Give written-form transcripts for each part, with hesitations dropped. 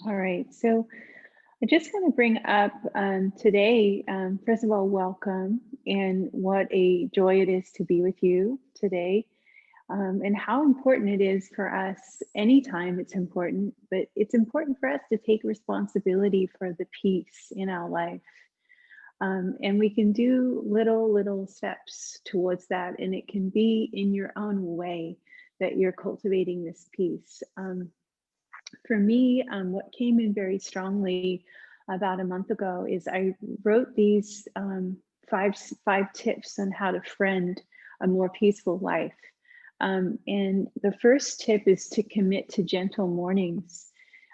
All right. So I just want to bring up today, first of all, welcome and what a joy it is to be with you today, and how important it is for us. Anytime it's important, but it's important for us to take responsibility for the peace in our life. And we can do little steps towards that. And it can be in your own way that you're cultivating this peace. For me, what came in very strongly about a month ago is I wrote these five tips on how to friend a more peaceful life. And the first tip is to commit to gentle mornings.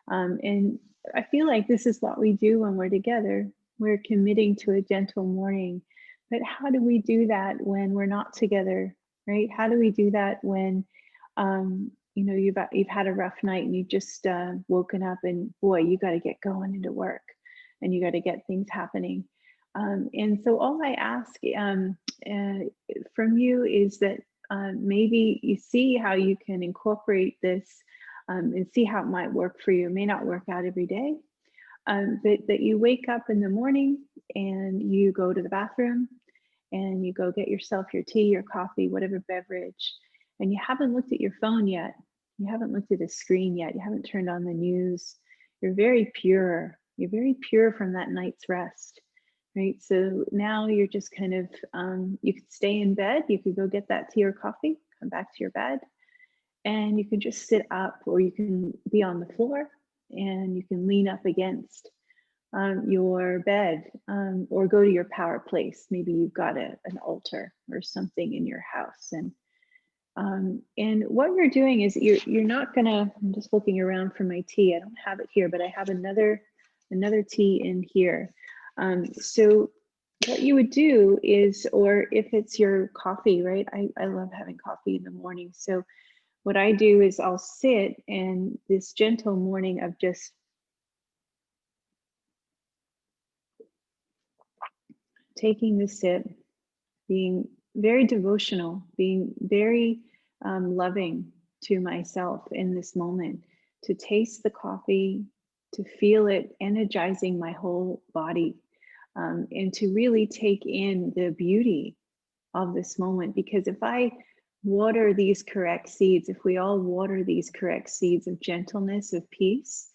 And I feel like this is what we do when we're together. We're committing to a gentle morning. But how do we do that when we're not together, right? How do we do that when you've had a rough night and you've just woken up and boy, you got to get going into work and you got to get things happening. And so all I ask uh, from you is that maybe you see how you can incorporate this and see how it might work for you. It may not work out every day, but that you wake up in the morning and you go to the bathroom and you go get yourself your tea, your coffee, whatever beverage, and you haven't looked at your phone yet. You haven't looked at a screen yet. You haven't turned on the news. You're very pure. You're very pure from that night's rest, right? So now you're just kind of, you could stay in bed. You could go get that tea or coffee, come back to your bed, and you can just sit up or you can be on the floor and you can lean up against your bed, or go to your power place. Maybe you've got an altar or something in your house. And what you're doing is you're not gonna, I'm just looking around for my tea. I don't have it here, but I have another tea in here. So what you would do is, or if it's your coffee, right? I love having coffee in the morning. So what I do is I'll sit and this gentle morning of just taking the sip, being very devotional, being very loving to myself in this moment, to taste the coffee, to feel it energizing my whole body, and to really take in the beauty of this moment. Because if I water these correct seeds, if we all water these correct seeds of gentleness, of peace,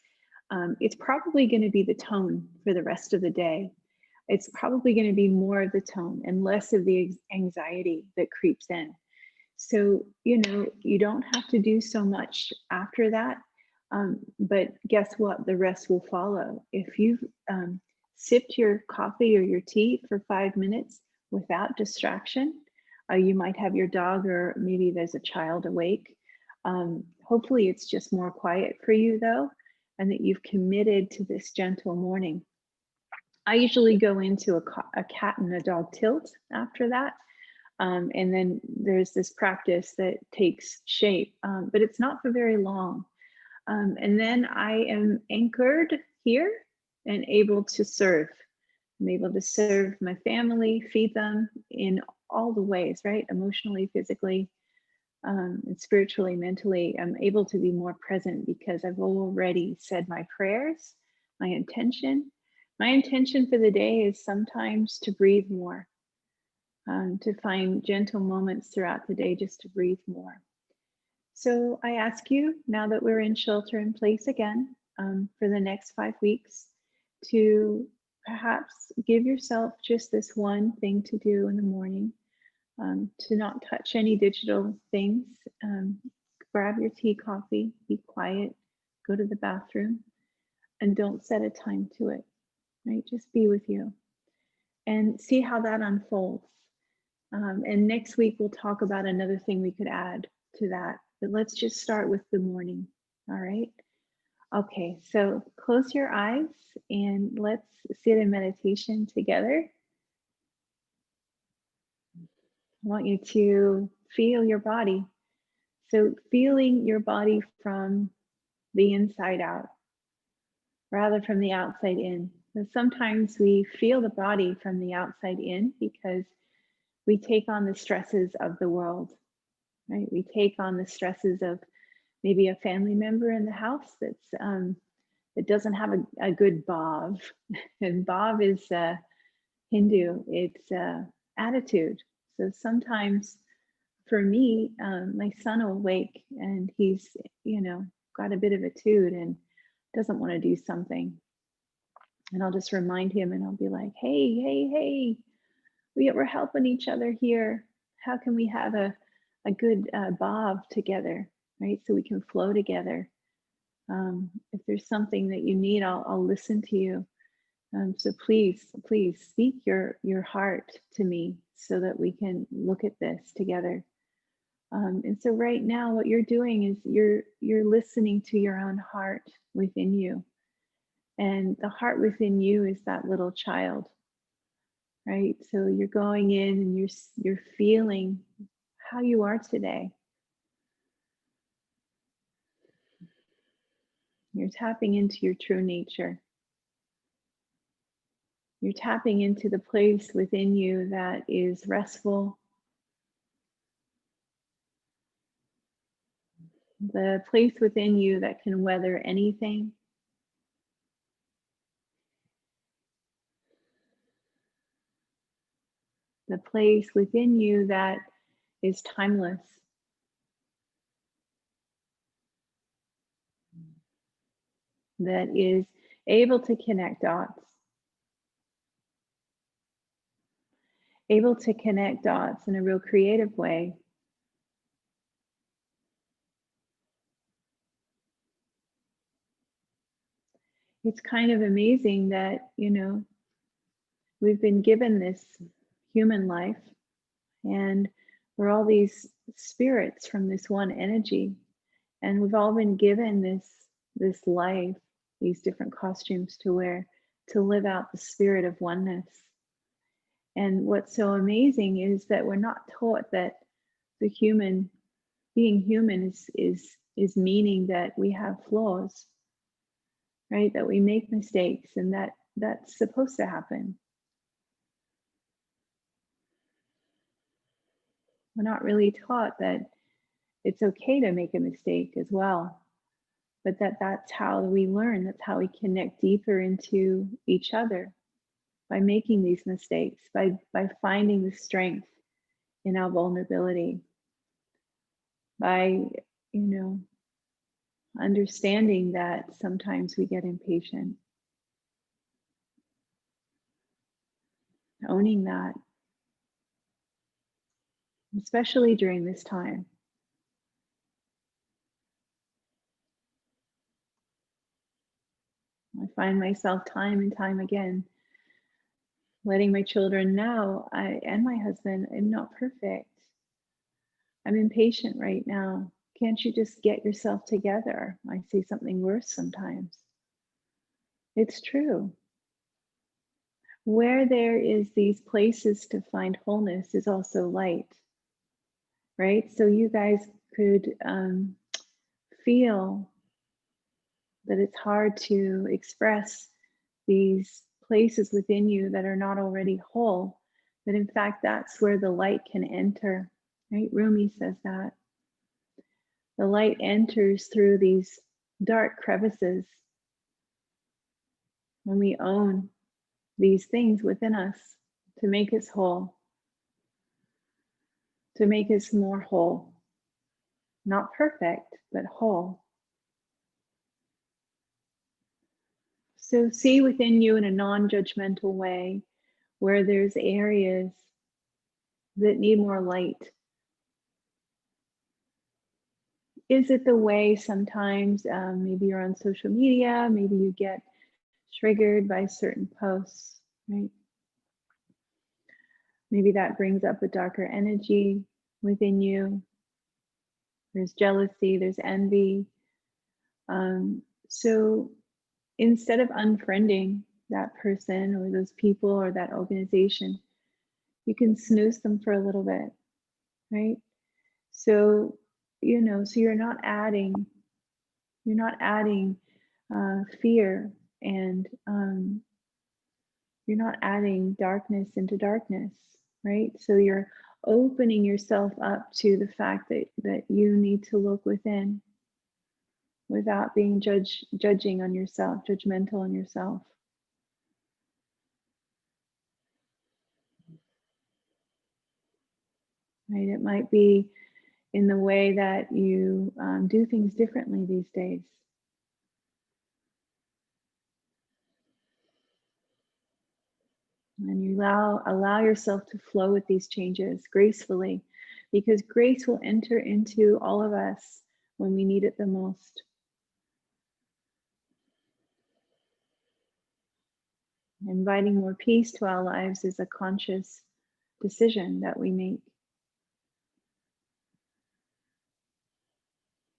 it's probably going to be the tone for the rest of the day. It's probably going to be more of the tone and less of the anxiety that creeps in. So, you don't have to do so much after that. But guess what? The rest will follow. If you've sipped your coffee or your tea for 5 minutes without distraction, you might have your dog or maybe there's a child awake. Hopefully, it's just more quiet for you, though, and that you've committed to this gentle morning. I usually go into a cat and a dog tilt after that. And then there's this practice that takes shape, but it's not for very long. And then I am anchored here and able to serve. I'm able to serve my family, feed them in all the ways, right? Emotionally, physically, and spiritually, mentally. I'm able to be more present because I've already said my prayers, my intention. My intention for the day is sometimes to breathe more, to find gentle moments throughout the day just to breathe more. So I ask you, now that we're in shelter in place again, for the next 5 weeks, to perhaps give yourself just this one thing to do in the morning, to not touch any digital things, grab your tea, coffee, be quiet, go to the bathroom, and don't set a time to it, right? Just be with you and see how that unfolds. And next week, we'll talk about another thing we could add to that. But let's just start with the morning. All right. Okay. So close your eyes and let's sit in meditation together. I want you to feel your body. So feeling your body from the inside out rather from the outside in. So sometimes we feel the body from the outside in because we take on the stresses of the world, right? We take on the stresses of maybe a family member in the house that's that doesn't have a good bhav. And bhav is Hindu, it's attitude. So sometimes for me, my son will wake and he's, got a bit of a toot and doesn't want to do something. And I'll just remind him and I'll be like, hey, hey, hey, we're helping each other here. How can we have a good bhav together, right? So we can flow together. If there's something that you need, I'll listen to you. So please speak your heart to me so that we can look at this together. And so right now, what you're doing is you're listening to your own heart within you, and the heart within you is that little child, right? So you're going in and you're feeling how you are today. You're tapping into your true nature. You're tapping into the place within you that is restful, the place within you that can weather anything. The place within you that is timeless. That is able to connect dots. Able to connect dots in a real creative way. It's kind of amazing that, we've been given this human life and we're all these spirits from this one energy, and we've all been given this life, these different costumes to wear to live out the spirit of oneness. And what's so amazing is that we're not taught that being human is meaning that we have flaws, right? That we make mistakes, and that's supposed to happen. We're not really taught that it's okay to make a mistake as well, but that's how we learn. That's how we connect deeper into each other, by making these mistakes, by finding the strength in our vulnerability, by, understanding that sometimes we get impatient, owning that, especially during this time. I find myself time and time again letting my children know, and my husband, I'm not perfect. I'm impatient right now. Can't you just get yourself together? I see something worse sometimes. It's true. Where there is these places to find wholeness is also light, right? So you guys could feel that it's hard to express these places within you that are not already whole, that in fact that's where the light can enter, right? Rumi says that. The light enters through these dark crevices when we own these things within us to make us whole, to make us more whole. Not perfect, but whole. So see within you in a non-judgmental way where there's areas that need more light. Is it the way sometimes maybe you're on social media, maybe you get triggered by certain posts, right? Maybe that brings up a darker energy within you. There's jealousy, there's envy. So instead of unfriending that person or those people or that organization, you can snooze them for a little bit, right? So, so you're not adding fear, and you're not adding darkness into darkness, right? So you're opening yourself up to the fact that you need to look within. without being judging on yourself, judgmental on yourself. Right? It might be in the way that you do things differently these days. And you allow yourself to flow with these changes gracefully, because grace will enter into all of us when we need it the most. Inviting more peace to our lives is a conscious decision that we make.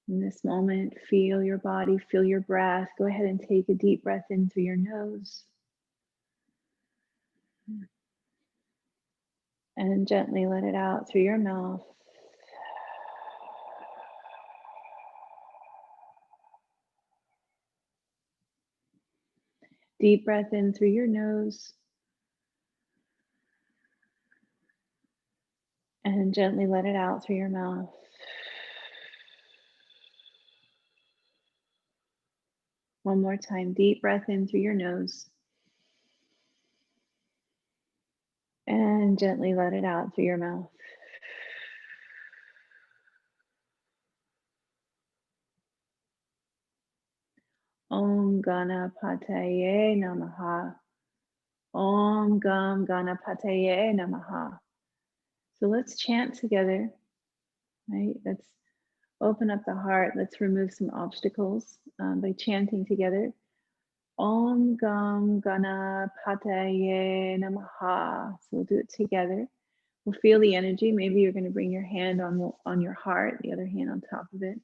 In this moment, feel your body, feel your breath. Go ahead and take a deep breath in through your nose. And gently let it out through your mouth. Deep breath in through your nose. And gently let it out through your mouth. One more time, deep breath in through your nose. And gently let it out through your mouth. Om Ganapataye Namaha. Om Gam Ganapataye Namaha. So let's chant together, right? Let's open up the heart. Let's remove some obstacles by chanting together. Om Gam Ganapataye Namaha. So we'll do it together. We'll feel the energy. Maybe you're going to bring your hand on your heart, the other hand on top of it.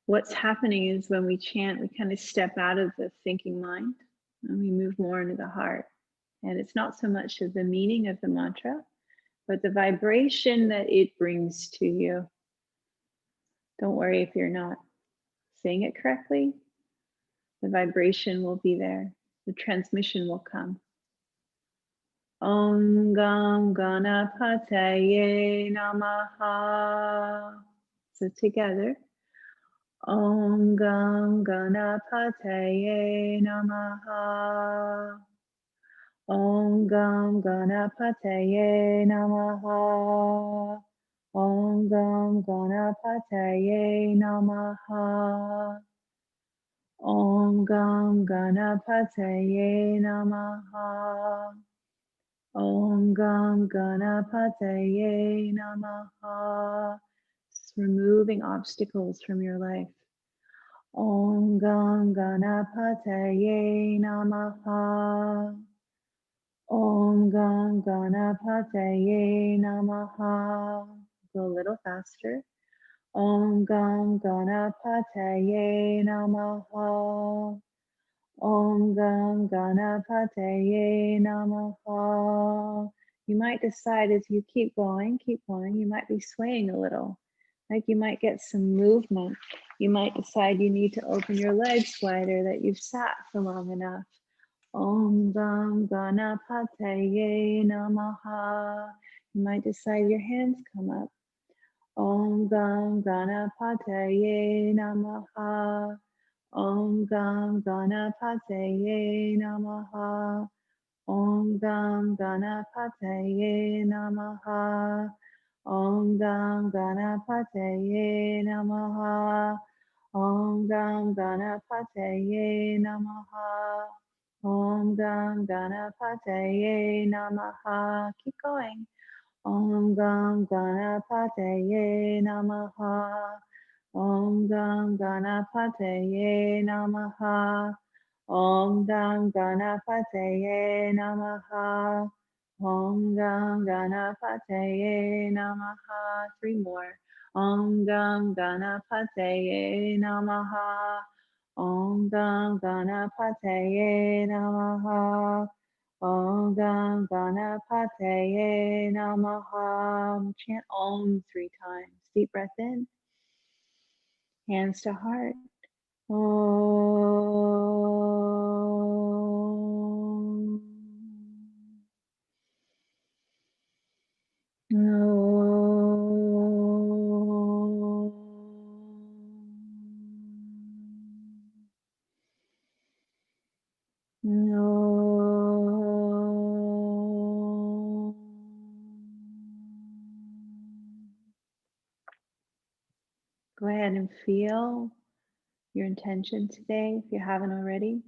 What's happening is when we chant, we kind of step out of the thinking mind and we move more into the heart. And it's not so much of the meaning of the mantra, but the vibration that it brings to you. Don't worry if you're not saying it correctly. The vibration will be there. The transmission will come. Om Gam Ganapataye Namaha. So together. Om Gam Ganapataye Namaha. Om Gam Ganapataye Namaha. Om Gam Ganapataye Namaha. Om Gam Ganapataye Namaha. Om Gam Ganapataye Namaha. Just removing obstacles from your life. Om Gam Ganapataye Namaha. Om Gam Ganapataye Namaha. Go a little faster. Om Gam Ganapataye Namaha. Om Gam Ganapataye Namaha. You might decide as you keep going, you might be swaying a little. Like you might get some movement. You might decide you need to open your legs wider, that you've sat for long enough. Om Gam Ganapataye Namaha. You might decide your hands come up. Om Gam Ganapataye Namaha. Om Gam Ganapataye Namaha. Om Gam Ganapataye Namaha. Om Gam Ganapataye Namaha. Om Gam Ganapataye Namaha. Om Gam Ganapataye Namaha. Keep going. Om Gam Ganapataye Namaha. Om Gam Ganapataye Namaha. Om Gam Ganapataye Namaha. Om Gam Ganapataye Namaha. Three more. Om Gam Ganapataye Namaha. Om Gam Ganapataye Namaha. Om Gam Ganapataye Namaha. Chant Om 3 times. Deep breath in. Hands to heart. Om. Om. ahead and feel your intention today if you haven't already.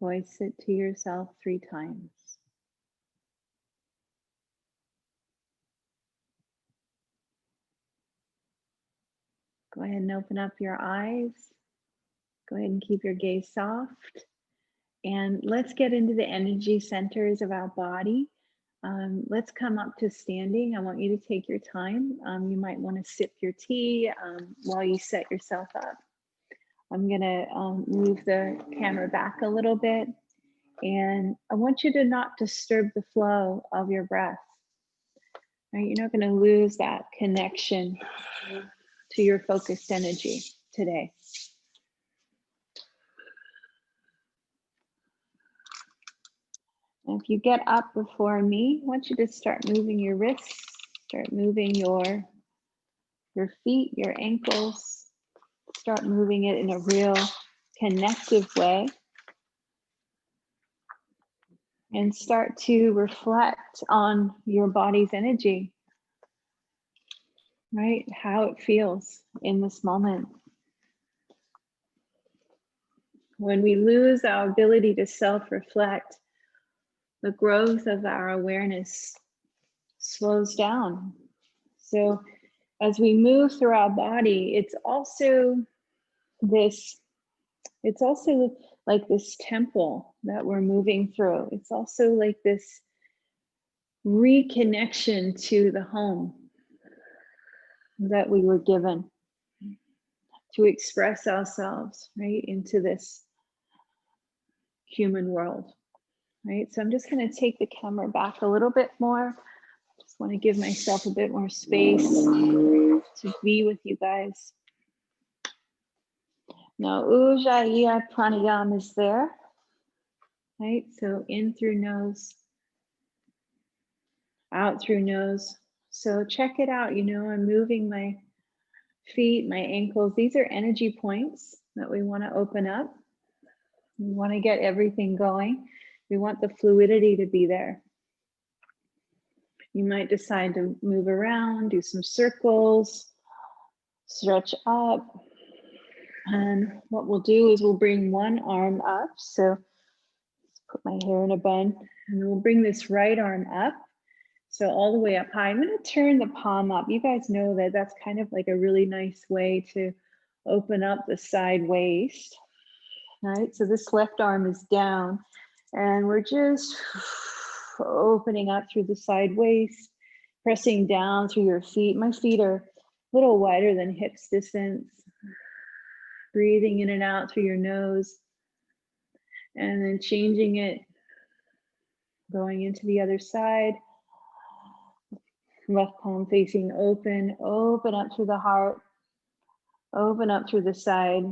Voice it to yourself 3 times. Go ahead and open up your eyes. Go ahead and keep your gaze soft. And let's get into the energy centers of our body. Let's come up to standing. I want you to take your time. You might want to sip your tea while you set yourself up. I'm going to move the camera back a little bit. And I want you to not disturb the flow of your breath. Right? You're not going to lose that connection to your focused energy today. And if you get up before me, I want you to start moving your wrists, start moving your feet, your ankles, start moving it in a real connective way. And start to reflect on your body's energy, right? How it feels in this moment. When we lose our ability to self-reflect, the growth of our awareness slows down. So as we move through our body, it's also like this temple that we're moving through. It's also like this reconnection to the home that we were given to express ourselves, right, into this human world, right? So I'm just going to take the camera back a little bit more. Just want to give myself a bit more space to be with you guys. Now, Ujjayi Pranayama is there, right? So in through nose, out through nose. So check it out. You know, I'm moving my feet, my ankles. These are energy points that we want to open up. We want to get everything going. We want the fluidity to be there. You might decide to move around, do some circles, stretch up. And what we'll do is we'll bring one arm up. So let's put my hair in a bun. And we'll bring this right arm up. So all the way up high. I'm going to turn the palm up. You guys know that that's kind of like a really nice way to open up the side waist. All right, so this left arm is down and we're just opening up through the side waist, pressing down through your feet. My feet are a little wider than hips distance. Breathing in and out through your nose and then changing it, going into the other side. Left palm facing open, open up through the heart, open up through the side.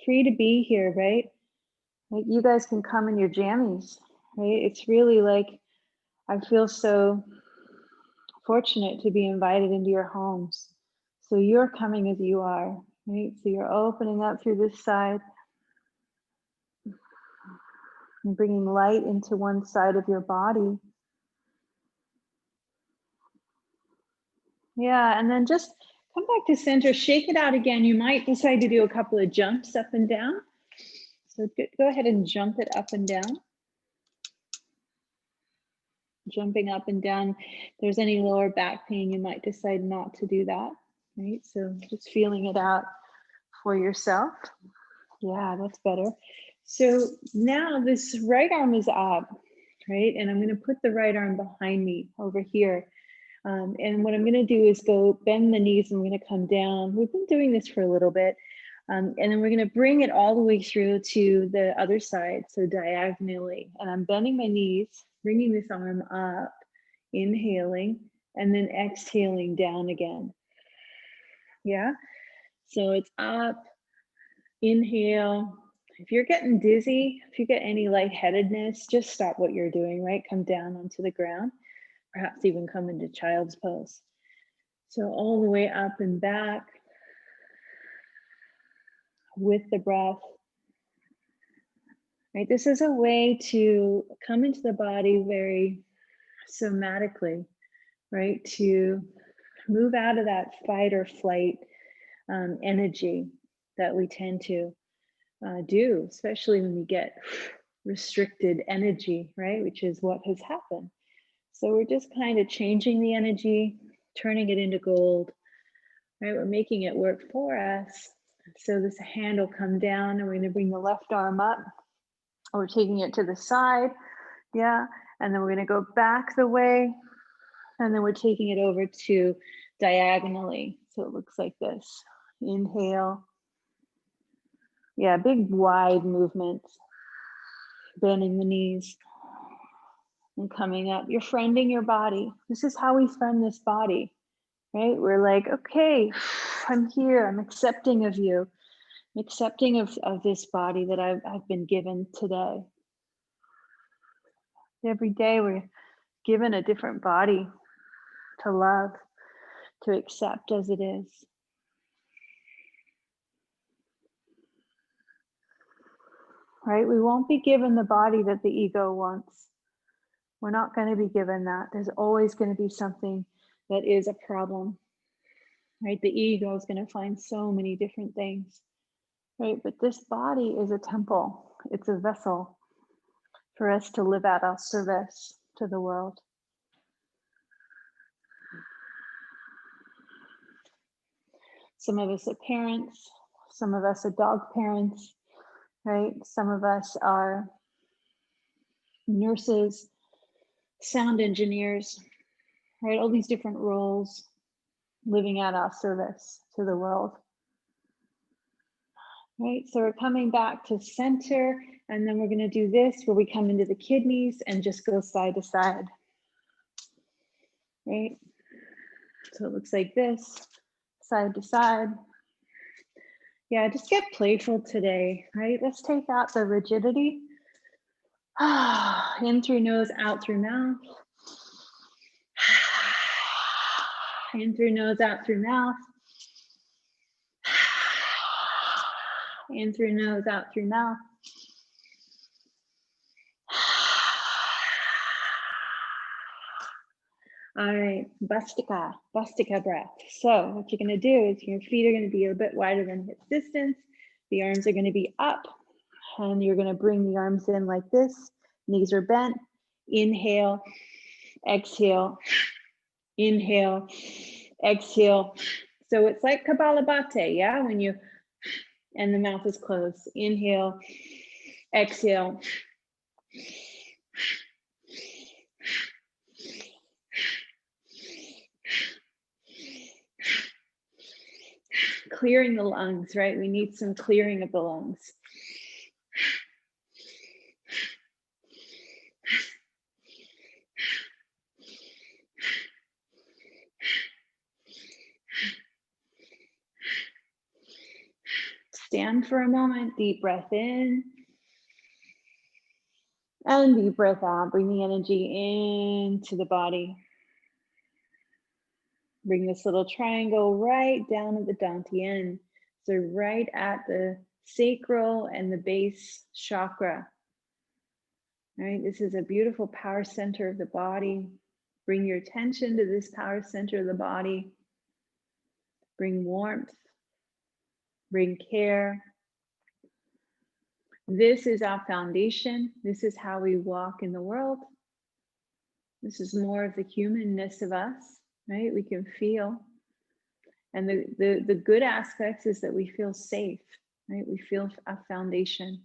Free to be here, right? Like you guys can come in your jammies, right? It's really like, I feel so fortunate to be invited into your homes. So you're coming as you are, right? So you're opening up through this side and bringing light into one side of your body. Yeah, and then just come back to center, shake it out again. You might decide to do a couple of jumps up and down. So go ahead and jump it up and down. Jumping up and down. If there's any lower back pain, you might decide not to do that, right? So just feeling it out for yourself. Yeah, that's better. So now this right arm is up, right? And I'm going to put the right arm behind me over here. And what I'm going to do is go bend the knees and I'm going to come down. We've been doing this for a little bit. And then we're going to bring it all the way through to the other side, so diagonally. And I'm bending my knees, bringing this arm up, inhaling, and then exhaling down again. Yeah, so it's up, inhale. If you're getting dizzy, if you get any lightheadedness, just stop what you're doing, right? Come down onto the ground, perhaps even come into child's pose. So all the way up and back with the breath. Right, this is a way to come into the body very somatically, right? To Move out of that fight or flight energy that we tend to do, especially when we get restricted energy, right? Which is what has happened. So we're just kind of changing the energy, turning it into gold, right? We're making it work for us. So this hand will come down and we're going to bring the left arm up. We're taking it to the side. Yeah. And then we're going to go back the way. And then we're taking it over to diagonally. So it looks like this. Inhale. Yeah, big wide movements. Bending the knees and coming up. You're friending your body. This is how we friend this body, right? We're like, okay, I'm here. I'm accepting of you. I'm accepting of this body that I've been given today. Every day we're given a different body to love, to accept as it is. Right? We won't be given the body that the ego wants. We're not going to be given that. There's always going to be something that is a problem. Right? The ego is going to find so many different things. Right? But this body is a temple. It's a vessel for us to live at our service to the world. Some of us are parents, some of us are dog parents, right? Some of us are nurses, sound engineers, right? All these different roles living at our service to the world. Right, so we're coming back to center, and then we're going to do this where we come into the kidneys and just go side to side. Right, so it looks like this, side to side. Yeah, just get playful today, right? Let's take out the rigidity. In through nose, out through mouth. In through nose, out through mouth. In through nose, out through mouth. All right, Vastika breath. So what you're going to do is your feet are going to be a bit wider than hip distance. The arms are going to be up, and you're going to bring the arms in like this. Knees are bent. Inhale, exhale, inhale, exhale. So it's like Kapalabhati, yeah? When you, and the mouth is closed. Inhale, exhale. Clearing the lungs, right? We need some clearing of the lungs. Stand for a moment, deep breath in. And deep breath out, bring the energy into the body. Bring this little triangle right down at the dantian. So right at the sacral and the base chakra. All right, this is a beautiful power center of the body. Bring your attention to this power center of the body. Bring warmth. Bring care. This is our foundation. This is how we walk in the world. This is more of the humanness of us, right? We can feel. And the good aspects is that we feel safe, right? We feel a foundation.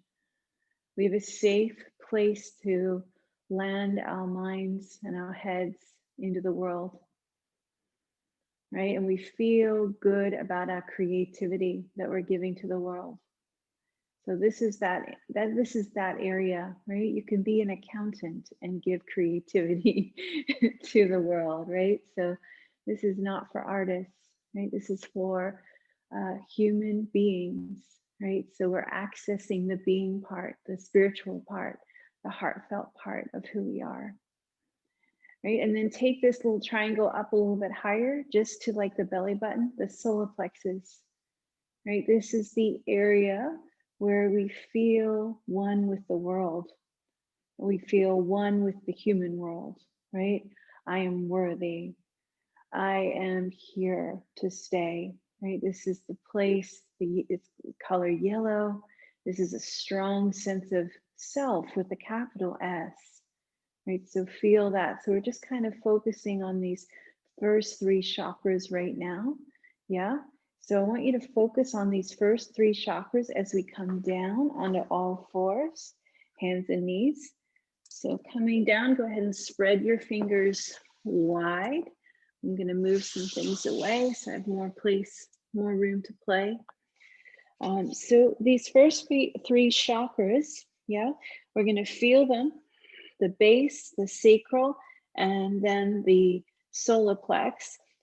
We have a safe place to land our minds and our heads into the world, right? And we feel good about our creativity that we're giving to the world. So this is that area, right? You can be an accountant and give creativity to the world, right? So this is not for artists, right? This is for human beings, right? So we're accessing the being part, the spiritual part, the heartfelt part of who we are, right? And then take this little triangle up a little bit higher, just to like the belly button, the solar plexus, right? This is the area where we feel one with the world. We feel one with the human world, right? I am worthy. I am here to stay, right? This is the place, it's color yellow. This is a strong sense of self with a capital S, right? So feel that. So we're just kind of focusing on these first three chakras right now. Yeah. So I want you to focus on these first three chakras as we come down onto all fours, hands and knees. So coming down, go ahead and spread your fingers wide. I'm going to move some things away so I have more place, more room to play. So these first three chakras, yeah, we're going to feel them, the base, the sacral, and then the solar plex.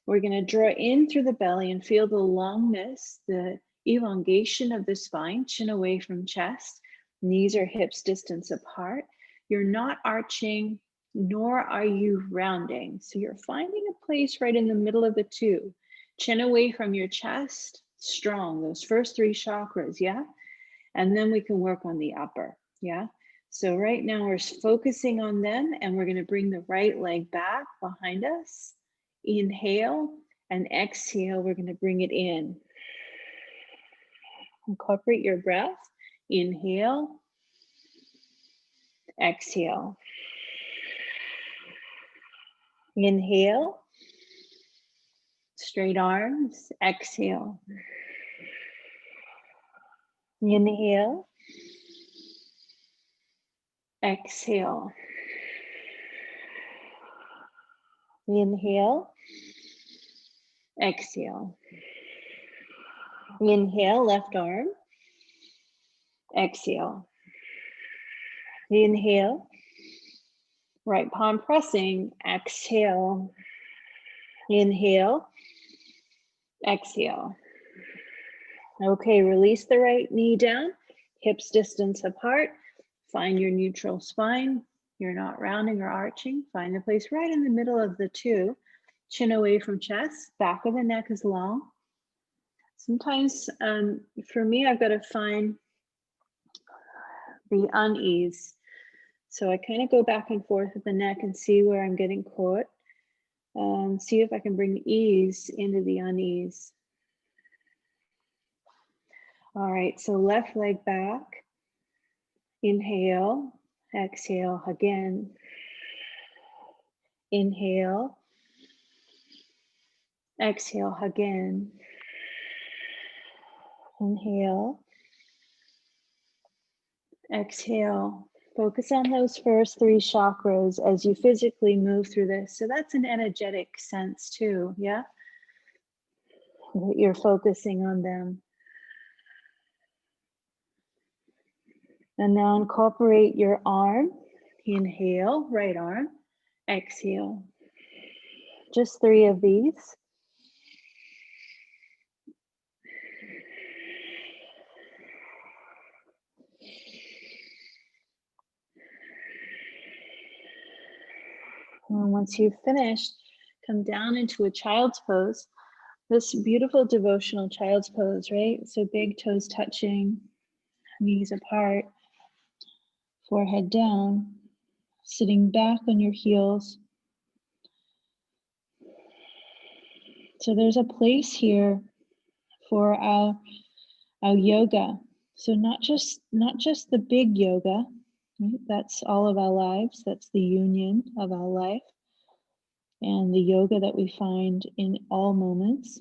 We're going to draw in through the belly and feel the longness, the elongation of the spine, chin away from chest, knees or hips distance apart. You're not arching, nor are you rounding. So you're finding a place right in the middle of the two. Chin away from your chest, strong, those first three chakras, yeah? And then we can work on the upper, yeah? So right now we're focusing on them and we're gonna bring the right leg back behind us. Inhale and exhale, we're gonna bring it in. Incorporate your breath. Inhale, exhale. Inhale, straight arms, exhale. Inhale, exhale. Inhale, exhale. Inhale, left arm, exhale. Inhale, right palm pressing, exhale. Inhale, exhale. Okay, release the right knee down, hips distance apart. Find your neutral spine. You're not rounding or arching. Find the place right in the middle of the two. Chin away from chest, back of the neck is long. Sometimes for me, I've got to find the unease. So I kind of go back and forth with the neck and see where I'm getting caught. See if I can bring ease into the unease. All right, so left leg back. Inhale, exhale again. Inhale, exhale again. Inhale, exhale. Focus on those first three chakras as you physically move through this. So that's an energetic sense too, yeah? That you're focusing on them. And now incorporate your arm. Inhale, right arm. Exhale. Just three of these. And once you've finished, come down into a child's pose. This beautiful devotional child's pose, right? So big toes touching, knees apart, forehead down, sitting back on your heels. So there's a place here for our yoga. So not just the big yoga, right? That's all of our lives. That's the union of our life and the yoga that we find in all moments,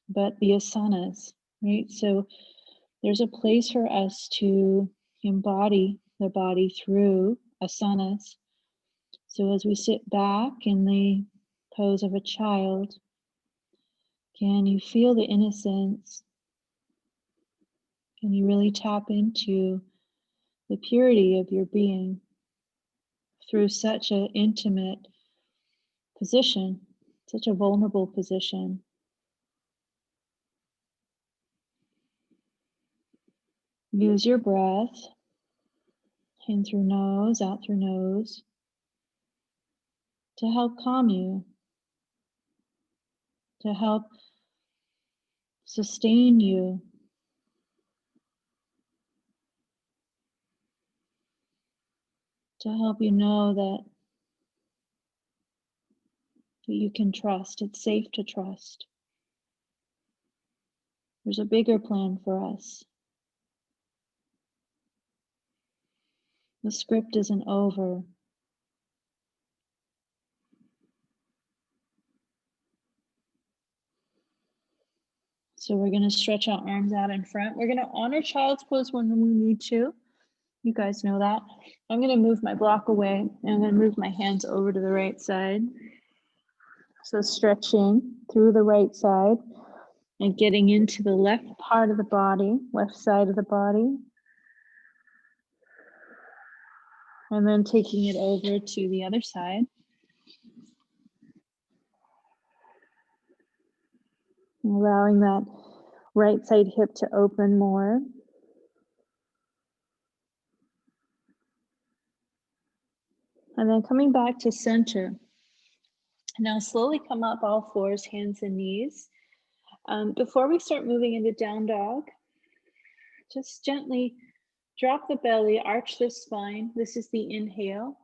but the asanas, right? So there's a place for us to embody the body through asanas. So as we sit back in the pose of a child, can you feel the innocence? Can you really tap into the purity of your being through such an intimate position, such a vulnerable position? Use your breath, in through nose, out through nose, to help calm you, to help sustain you, to help you know that that you can trust. It's safe to trust. There's a bigger plan for us. The script isn't over. So we're going to stretch our arms out in front. We're going to honor child's pose when we need to. You guys know that. I'm going to move my block away and I'm going to move my hands over to the right side. So stretching through the right side and getting into the left part of the body, left side of the body. And then taking it over to the other side. Allowing that right side hip to open more. And then coming back to center. Now slowly come up all fours, hands and knees. Before we start moving into down dog, just gently drop the belly, arch the spine. This is the inhale.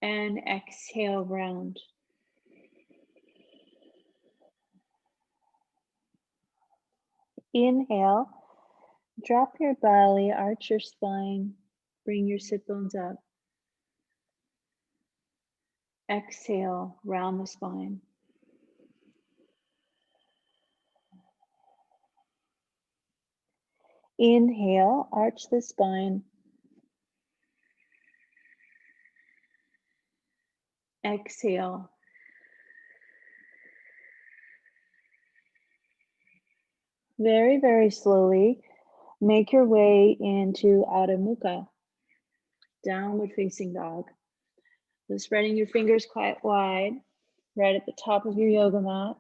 And exhale, round. Inhale, drop your belly, arch your spine, bring your sit bones up. Exhale, round the spine. Inhale, arch the spine. Exhale. Very, very slowly, make your way into Adho Mukha, downward facing dog. So spreading your fingers quite wide, right at the top of your yoga mat.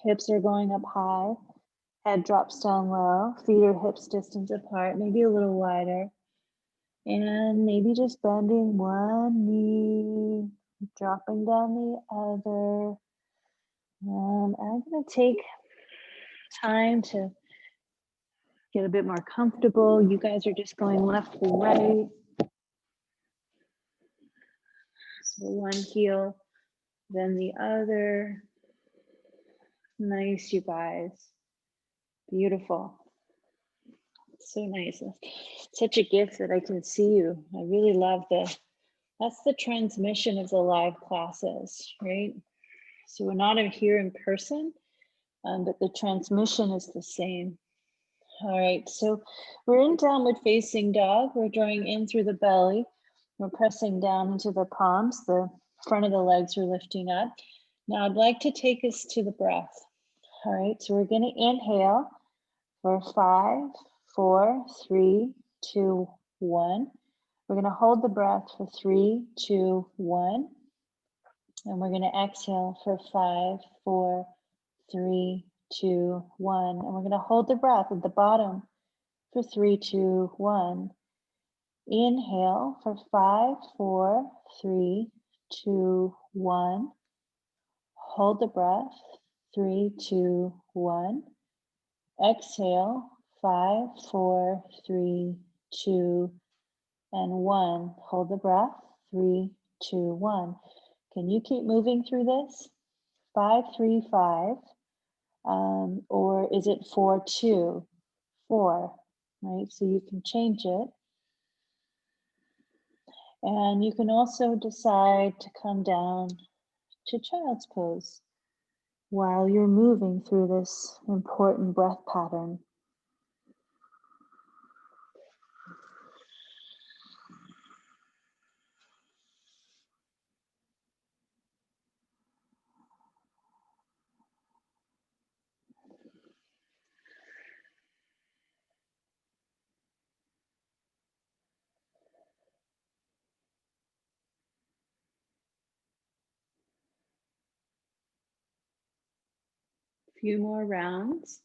Hips are going up high, head drops down low, feet are hips distance apart, maybe a little wider. And maybe just bending one knee, dropping down the other. I'm going to take time to get a bit more comfortable. You guys are just going left to right. So one heel, then the other. Nice, you guys. Beautiful. So nice. Such a gift that I can see you. I really love that's the transmission of the live classes, right? So we're not here in person, but the transmission is the same. All right, so we're in downward facing dog. We're drawing in through the belly. We're pressing down into the palms. The front of the legs are lifting up. Now I'd like to take us to the breath. All right, so we're going to inhale for 5, 4, 3, 2, 1. We're going to hold the breath for 3, 2, 1. And we're going to exhale for 5, 4, 3, 2, 1. And we're going to hold the breath at the bottom for 3, 2, 1. Inhale for 5, 4, 3, 2, 1. Hold the breath, 3, 2, 1. Exhale, 5, 4, 3, 2, and 1. Hold the breath, 3, 2, 1. Can you keep moving through this? 5, 3, 5. Or is it 4, 2, 4, right? So you can change it. And you can also decide to come down to child's pose while you're moving through this important breath pattern. A few more rounds.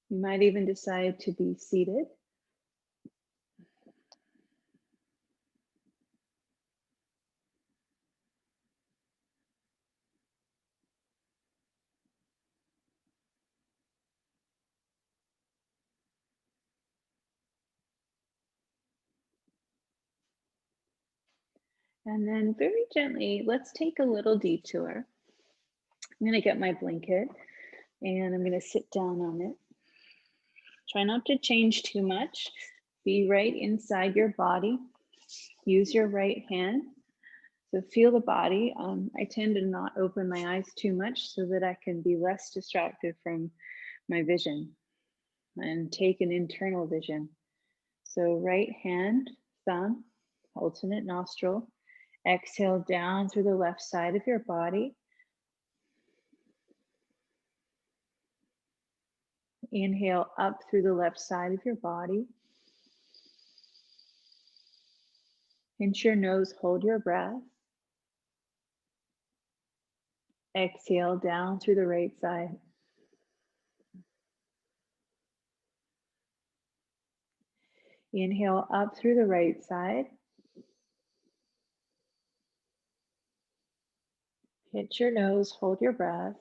You might even decide to be seated. And then very gently, let's take a little detour. I'm gonna get my blanket and I'm gonna sit down on it. Try not to change too much. Be right inside your body. Use your right hand. So feel the body. I tend to not open my eyes too much so that I can be less distracted from my vision and take an internal vision. So right hand, thumb, alternate nostril. Exhale down through the left side of your body. Inhale up through the left side of your body. Pinch your nose, hold your breath. Exhale down through the right side. Inhale up through the right side. Pinch your nose, hold your breath.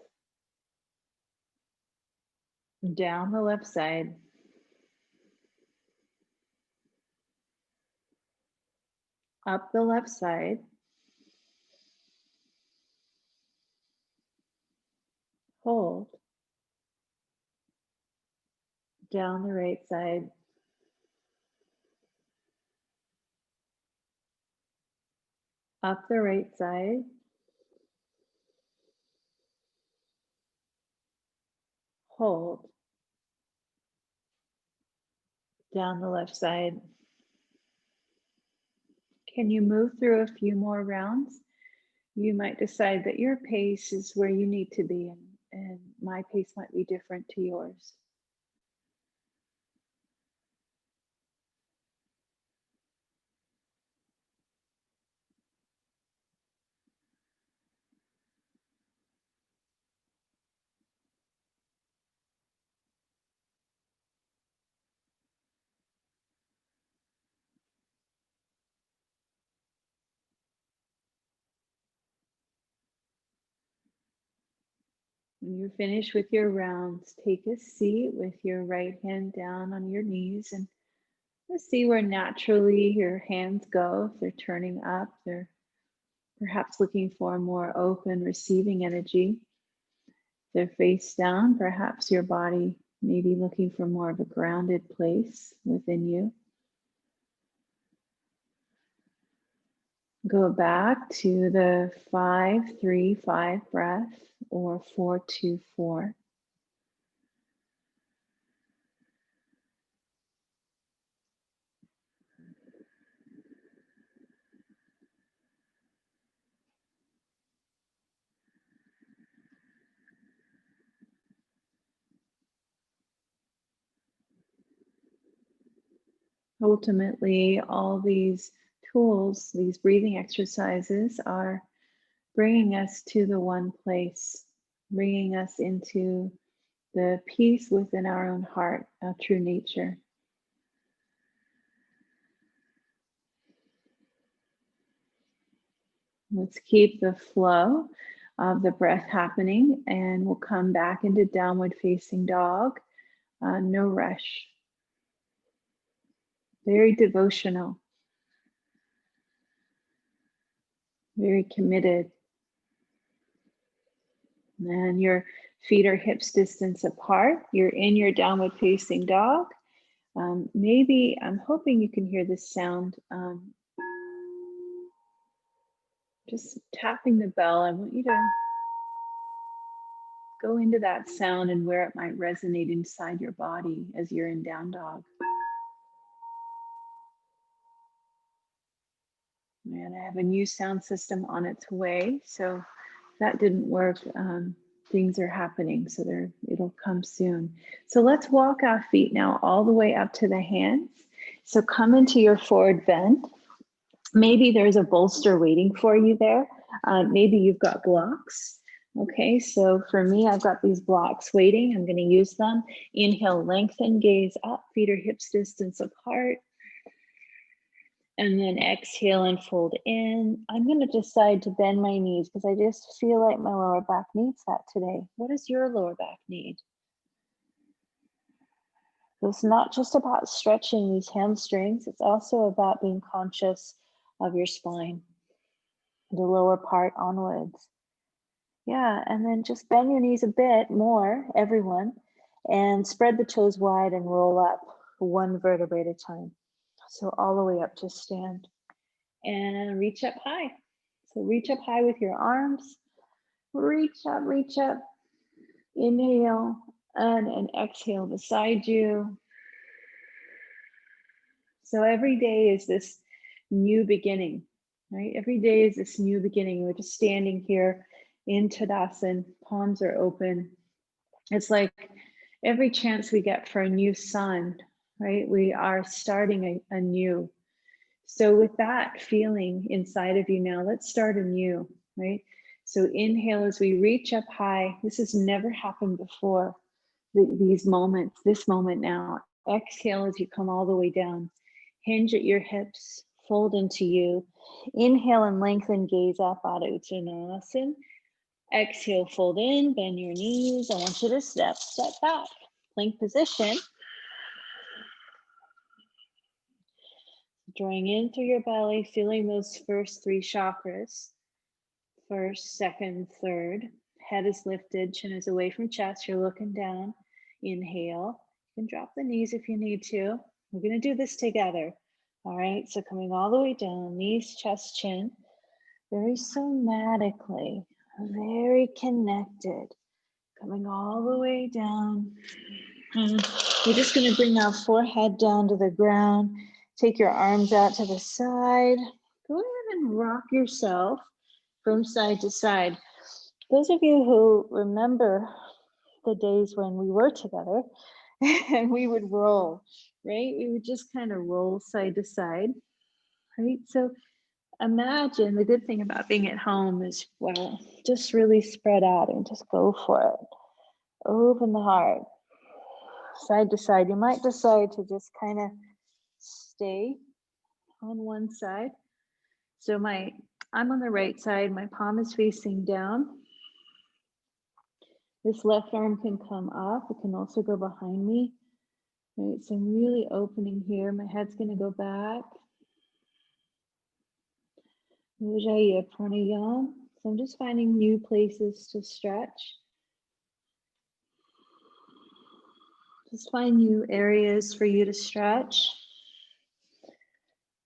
Down the left side. Up the left side. Hold. Down the right side. Up the right side. Hold. Down the left side. Can you move through a few more rounds? You might decide that your pace is where you need to be, and my pace might be different to yours. When you're finished with your rounds, take a seat with your right hand down on your knees and let's see where naturally your hands go. If they're turning up, they're perhaps looking for a more open, receiving energy. If they're face down, perhaps your body may be looking for more of a grounded place within you. Go back to the 5-3-5 breath or 4-2-4. Ultimately, all these tools, these breathing exercises are bringing us to the one place, bringing us into the peace within our own heart, our true nature. Let's keep the flow of the breath happening and we'll come back into downward facing dog. No rush. Very devotional. Very committed. And your feet are hips distance apart. You're in your downward facing dog. Maybe, I'm hoping you can hear this sound. Just tapping the bell. I want you to go into that sound and where it might resonate inside your body as you're in down dog. And I have a new sound system on its way. So that didn't work. Things are happening, so it'll come soon. So let's walk our feet now all the way up to the hands. So come into your forward bend. Maybe there's a bolster waiting for you there. Maybe you've got blocks. Okay, so for me, I've got these blocks waiting. I'm going to use them. Inhale, lengthen, gaze up, feet are hips distance apart. And then exhale and fold in. I'm going to decide to bend my knees because I just feel like my lower back needs that today. What does your lower back need? So it's not just about stretching these hamstrings. It's also about being conscious of your spine. the lower part onwards. Yeah, and then just bend your knees a bit more, everyone, and spread the toes wide and roll up one vertebrae at a time. So all the way up to stand. And reach up high. So reach up high with your arms. Reach up, reach up. Inhale and exhale beside you. So every day is this new beginning, right? Every day is this new beginning. We're just standing here in Tadasana, palms are open. It's like every chance we get for a new sun, right? We are starting anew. So with that feeling inside of you now, let's start anew, right? So inhale as we reach up high. This has never happened before, these moments, this moment now. Exhale as you come all the way down. Hinge at your hips, fold into you. Inhale and lengthen, gaze up, Adho Uttanasana. Exhale, fold in, bend your knees. I want you to step back. Plank position. Drawing in through your belly, feeling those first three chakras. First, second, third. Head is lifted, chin is away from chest. You're looking down. Inhale. You can drop the knees if you need to. We're going to do this together. All right, so coming all the way down, knees, chest, chin. Very somatically, very connected. Coming all the way down. And we're just going to bring our forehead down to the ground. Take your arms out to the side. Go ahead and rock yourself from side to side. Those of you who remember the days when we were together and we would roll, right? We would just kind of roll side to side, right? So imagine, the good thing about being at home is, well, just really spread out and just go for it. Open the heart. Side to side. You might decide to just kind of stay on one side. So I'm on the right side, my palm is facing down. This left arm can come up, it can also go behind me. Right, so I'm really opening here. My head's gonna go back. Ujjayi pranayama. So I'm just finding new places to stretch. Just find new areas for you to stretch.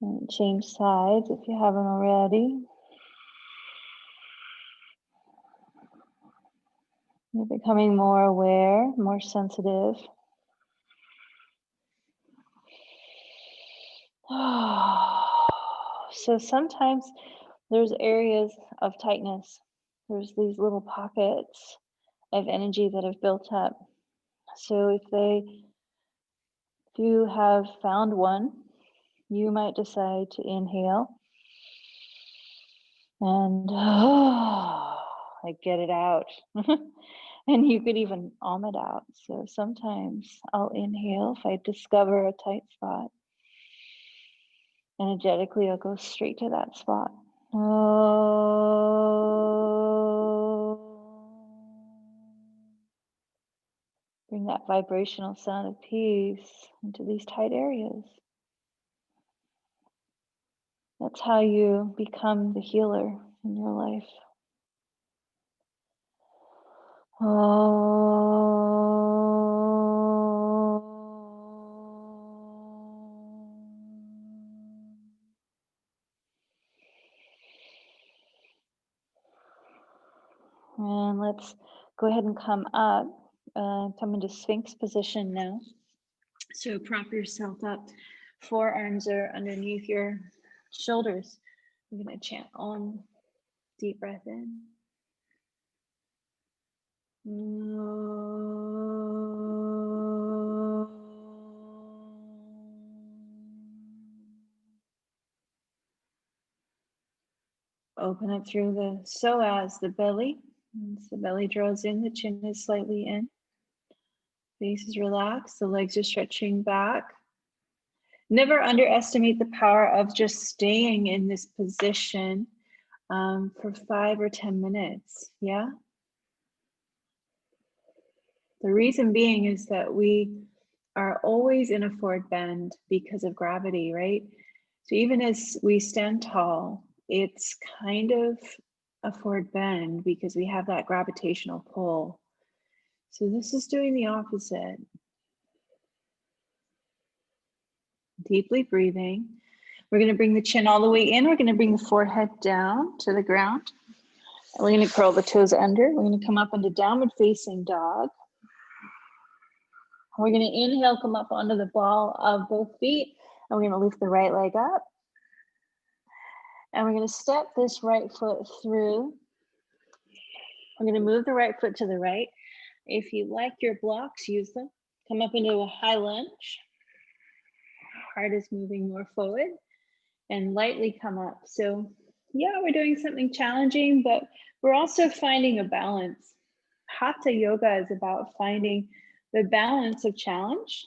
And change sides if you haven't already. You're becoming more aware, more sensitive. So sometimes there's areas of tightness. There's these little pockets of energy that have built up. So if you have found one, you might decide to inhale and like get it out. And you could even it out. So sometimes I'll inhale if I discover a tight spot. Energetically, I'll go straight to that spot. Bring that vibrational sound of peace into these tight areas. That's how you become the healer in your life. And let's go ahead and come up, come into Sphinx position now. So prop yourself up. Forearms are underneath your shoulders. I'm going to chant Om. Deep breath in. Open up through the psoas, the belly. As the belly draws in, the chin is slightly in. Face is relaxed, the legs are stretching back. Never underestimate the power of just staying in this position for 5 or 10 minutes, yeah? The reason being is that we are always in a forward bend because of gravity, right? So even as we stand tall, it's kind of a forward bend because we have that gravitational pull. So this is doing the opposite. Deeply breathing. We're going to bring the chin all the way in. We're going to bring the forehead down to the ground. And we're going to curl the toes under. We're going to come up into downward facing dog. We're going to inhale, come up onto the ball of both feet. And we're going to lift the right leg up. And we're going to step this right foot through. We're going to move the right foot to the right. If you like your blocks, use them. Come up into a high lunge. Heart is moving more forward and lightly come up. So yeah, we're doing something challenging, but we're also finding a balance. Hatha yoga is about finding the balance of challenge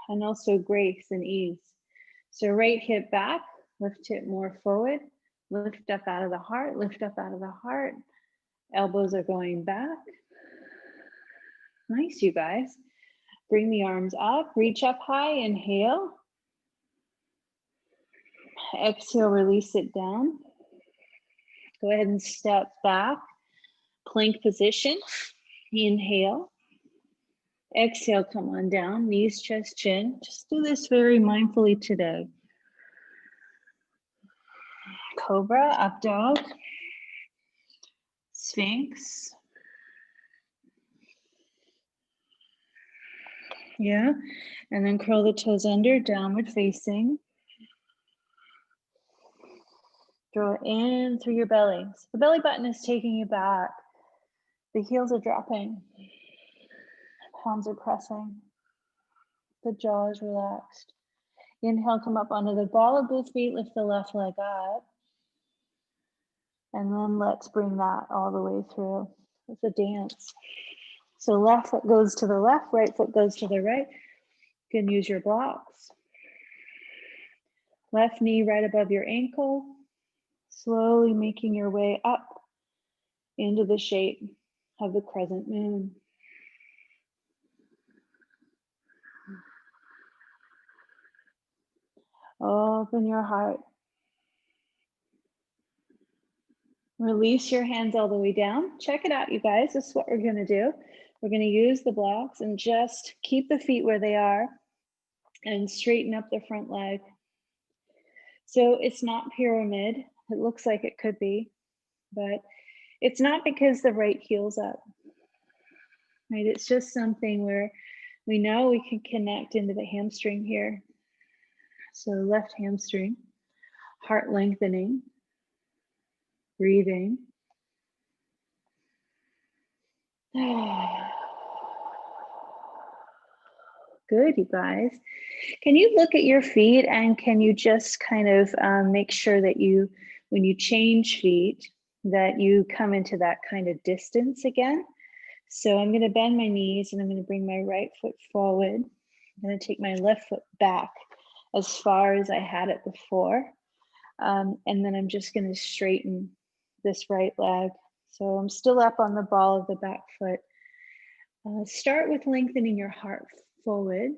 and also grace and ease. So right hip back, lift it more forward, lift up out of the heart, lift up out of the heart. Elbows are going back. Nice, you guys. Bring the arms up, reach up high, inhale. Exhale, release it down. Go ahead and step back, plank position. Inhale. Exhale, come on down, knees, chest, chin. Just do this very mindfully today. Cobra, up dog. Sphinx. Yeah, and then curl the toes under, downward facing. Draw in through your belly. So the belly button is taking you back. The heels are dropping. Palms are pressing. The jaw is relaxed. Inhale, come up onto the ball of both feet, lift the left leg up. And then let's bring that all the way through. It's a dance. So left foot goes to the left, right foot goes to the right. You can use your blocks. Left knee right above your ankle. Slowly making your way up into the shape of the crescent moon. Open your heart. Release your hands all the way down. Check it out, you guys. This is what we're going to do. We're going to use the blocks and just keep the feet where they are and straighten up the front leg. So it's not pyramid. It looks like it could be, but it's not because the right heel's up, right? It's just something where we know we can connect into the hamstring here. So left hamstring, heart lengthening, breathing. Good, you guys. Can you look at your feet and can you just kind of make sure that you, when you change feet, that you come into that kind of distance again? So I'm going to bend my knees and I'm going to bring my right foot forward. I'm going to take my left foot back as far as I had it before. And then I'm just going to straighten this right leg. So I'm still up on the ball of the back foot. Start with lengthening your heart forward.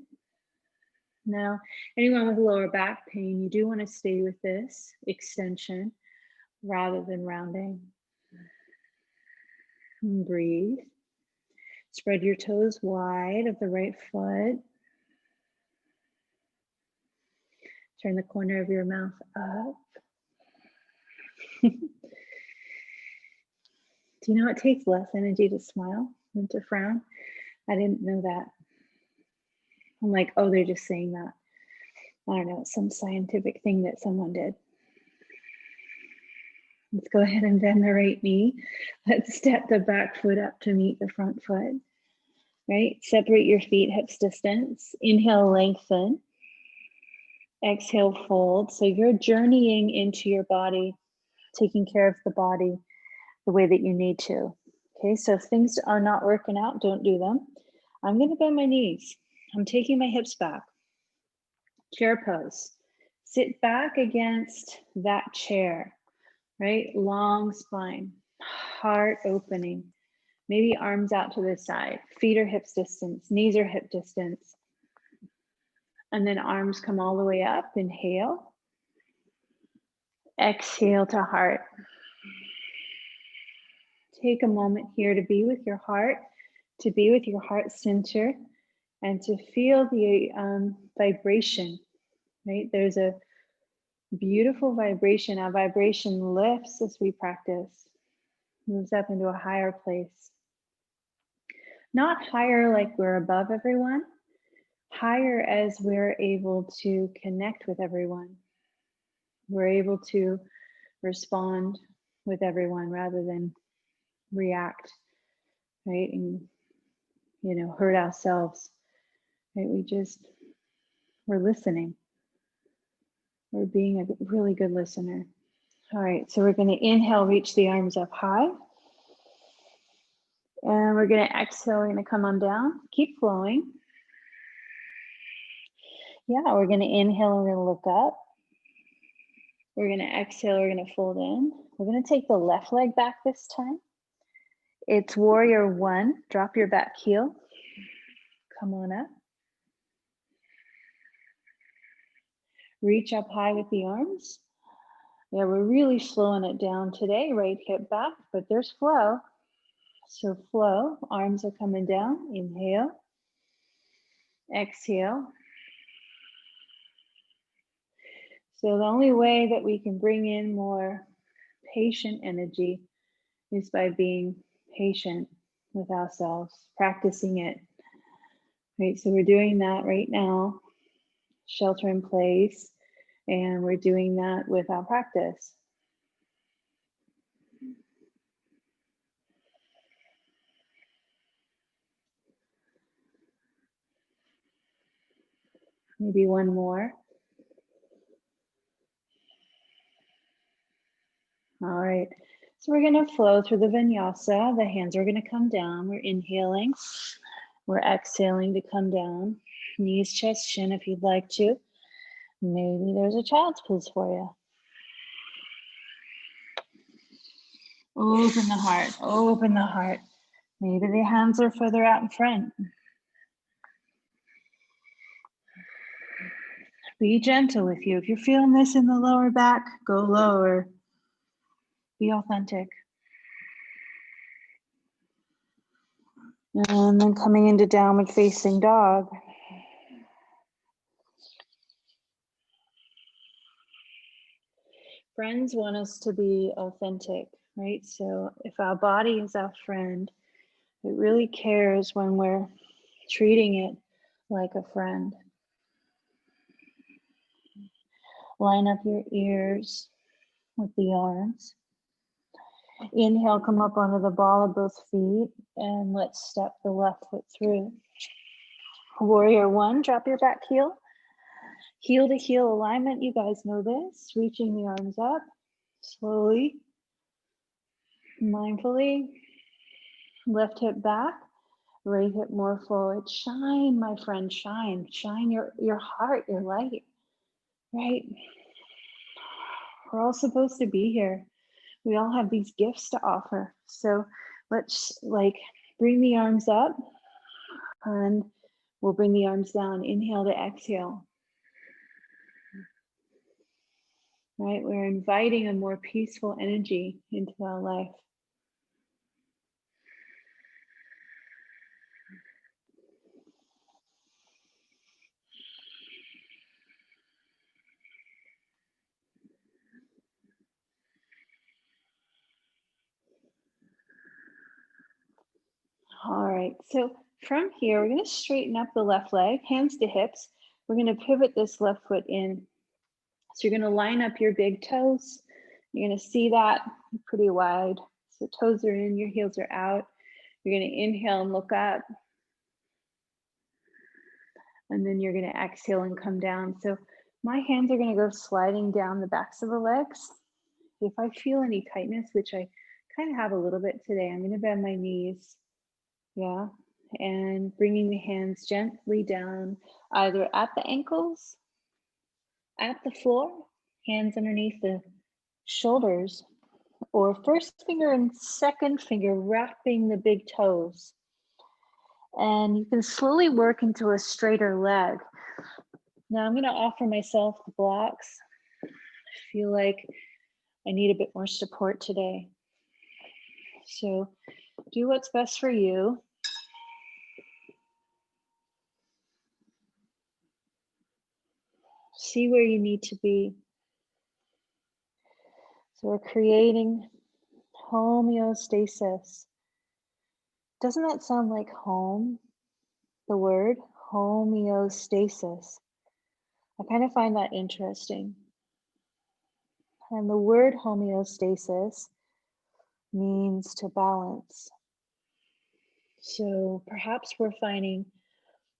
Now, anyone with lower back pain, you do want to stay with this extension rather than rounding. And breathe. Spread your toes wide of the right foot. Turn the corner of your mouth up. Do you know it takes less energy to smile than to frown? I didn't know that. I'm like, oh, they're just saying that. I don't know, it's some scientific thing that someone did. Let's go ahead and bend the right knee. Let's step the back foot up to meet the front foot, right? Separate your feet hips distance. Inhale, lengthen. Exhale, fold. So you're journeying into your body, taking care of the body the way that you need to. Okay, so if things are not working out, don't do them. I'm going to bend my knees. I'm taking my hips back. Chair pose. Sit back against that chair, right? Long spine, heart opening. Maybe arms out to the side. Feet are hips distance, knees are hip distance. And then arms come all the way up. Inhale. Exhale to heart. Take a moment here to be with your heart, to be with your heart center, and to feel the vibration, right? There's a beautiful vibration. Our vibration lifts as we practice, moves up into a higher place. Not higher like we're above everyone, higher as we're able to connect with everyone. We're able to respond with everyone rather than react, right? And, hurt ourselves, right? We're listening. We're being a really good listener. All right, so we're going to inhale, reach the arms up high. And we're going to exhale, we're going to come on down. Keep flowing. Yeah, we're going to inhale, we're going to look up. We're going to exhale, we're going to fold in. We're going to take the left leg back this time. It's warrior one. Drop your back heel. Come on up. Reach up high with the arms. Yeah, we're really slowing it down today. Right hip back, but there's flow. So flow, arms are coming down. Inhale. Exhale. So the only way that we can bring in more patient energy is by being patient with ourselves, practicing it. Right, so we're doing that right now, shelter in place, and we're doing that with our practice. Maybe one more. All right, so we're going to flow through the vinyasa. The hands are going to come down. We're inhaling. We're exhaling to come down. Knees, chest, chin if you'd like to. Maybe there's a child's pose for you. Open the heart, open the heart. Maybe the hands are further out in front. Be gentle with you. If you're feeling this in the lower back, go lower. Be authentic. And then coming into downward facing dog. Friends want us to be authentic, right? So if our body is our friend, it really cares when we're treating it like a friend. Line up your ears with the arms. Inhale, come up onto the ball of both feet, and let's step the left foot through. Warrior one, drop your back heel. Heel to heel alignment, you guys know this. Reaching the arms up, slowly, mindfully. Left hip back, right hip more forward. Shine, my friend, shine. Shine your heart, your light, right? We're all supposed to be here. We all have these gifts to offer. So let's bring the arms up and we'll bring the arms down. Inhale to exhale. Right, we're inviting a more peaceful energy into our life. All right, so from here, we're going to straighten up the left leg, hands to hips. We're going to pivot this left foot in. So you're going to line up your big toes. You're going to see that pretty wide. So toes are in, your heels are out. You're going to inhale and look up. And then you're going to exhale and come down. So my hands are going to go sliding down the backs of the legs. If I feel any tightness, which I kind of have a little bit today, I'm going to bend my knees. Yeah. And bringing the hands gently down, either at the ankles, at the floor, hands underneath the shoulders, or first finger and second finger wrapping the big toes. And you can slowly work into a straighter leg. Now I'm going to offer myself the blocks. I feel like I need a bit more support today. So do what's best for you. See where you need to be. So we're creating homeostasis. Doesn't that sound like home? The word homeostasis. I kind of find that interesting. And the word homeostasis means to balance. So perhaps we're finding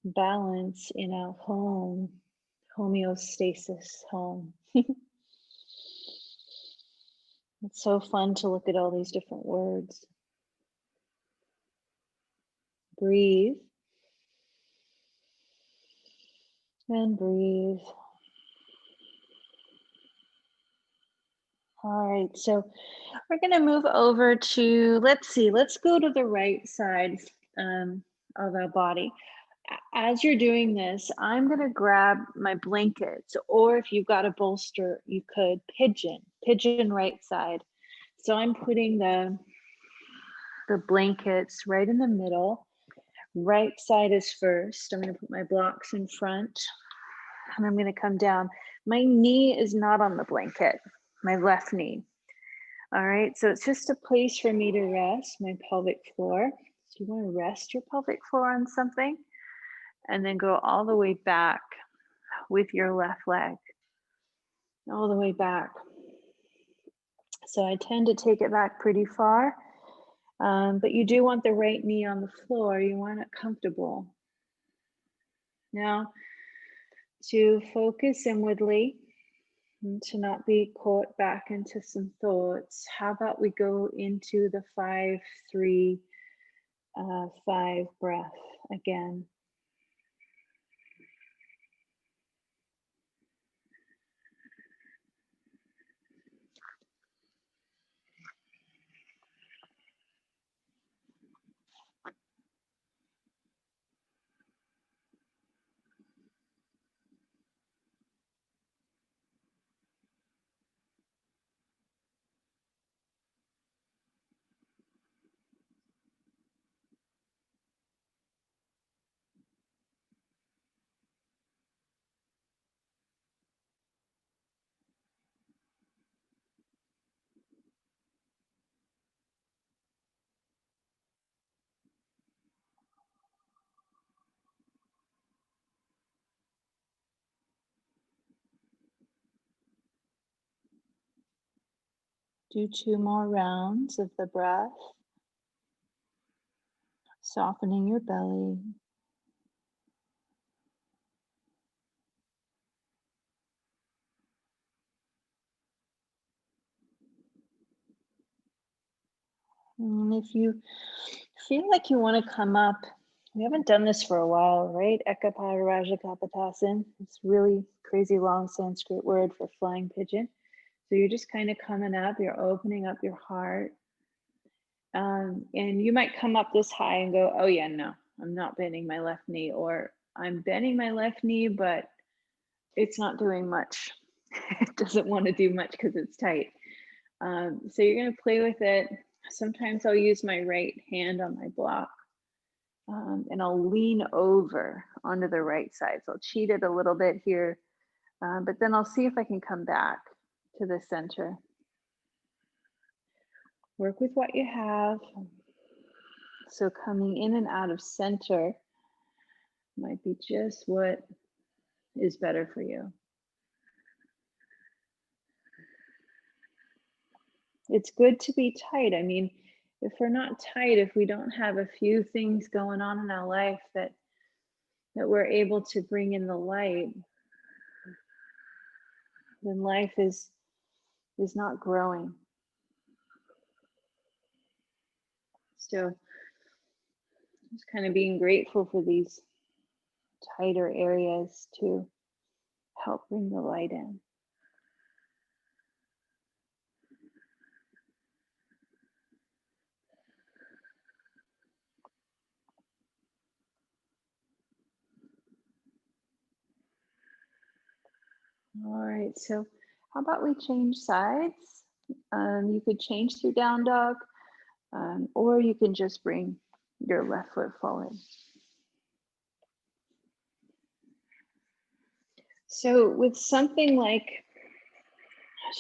balance in our home, homeostasis home. It's so fun to look at all these different words. Breathe and breathe. All right, so we're going to move over to, let's go to the right side of our body. As you're doing this, I'm going to grab my blankets, or if you've got a bolster, you could pigeon right side. So I'm putting the blankets right in the middle. Right side is first. I'm going to put my blocks in front, and I'm going to come down. My knee is not on the blanket, my left knee. All right, so it's just a place for me to rest my pelvic floor. So you want to rest your pelvic floor on something, and then go all the way back with your left leg, all the way back. So I tend to take it back pretty far, but you do want the right knee on the floor. You want it comfortable. Now, to focus inwardly, and to not be caught back into some thoughts, how about we go into the 5-3-5 breath again. Do 2 more rounds of the breath, softening your belly. And if you feel like you want to come up, we haven't done this for a while, right? Ekapada Raja Kapotasana. It's really crazy long Sanskrit word for flying pigeon. So you're just kind of coming up, you're opening up your heart. And you might come up this high and go, oh yeah, no, I'm not bending my left knee, or I'm bending my left knee, but it's not doing much. It doesn't want to do much because it's tight. So you're going to play with it. Sometimes I'll use my right hand on my block, and I'll lean over onto the right side. So I'll cheat it a little bit here, but then I'll see if I can come back to the center. Work with what you have. So coming in and out of center might be just what is better for you. It's good to be tight. I mean, if we're not tight, if we don't have a few things going on in our life that we're able to bring in the light, then life is not growing. So just kind of being grateful for these tighter areas to help bring the light in. All right, so how about we change sides? You could change through down dog, or you can just bring your left foot forward. So with something like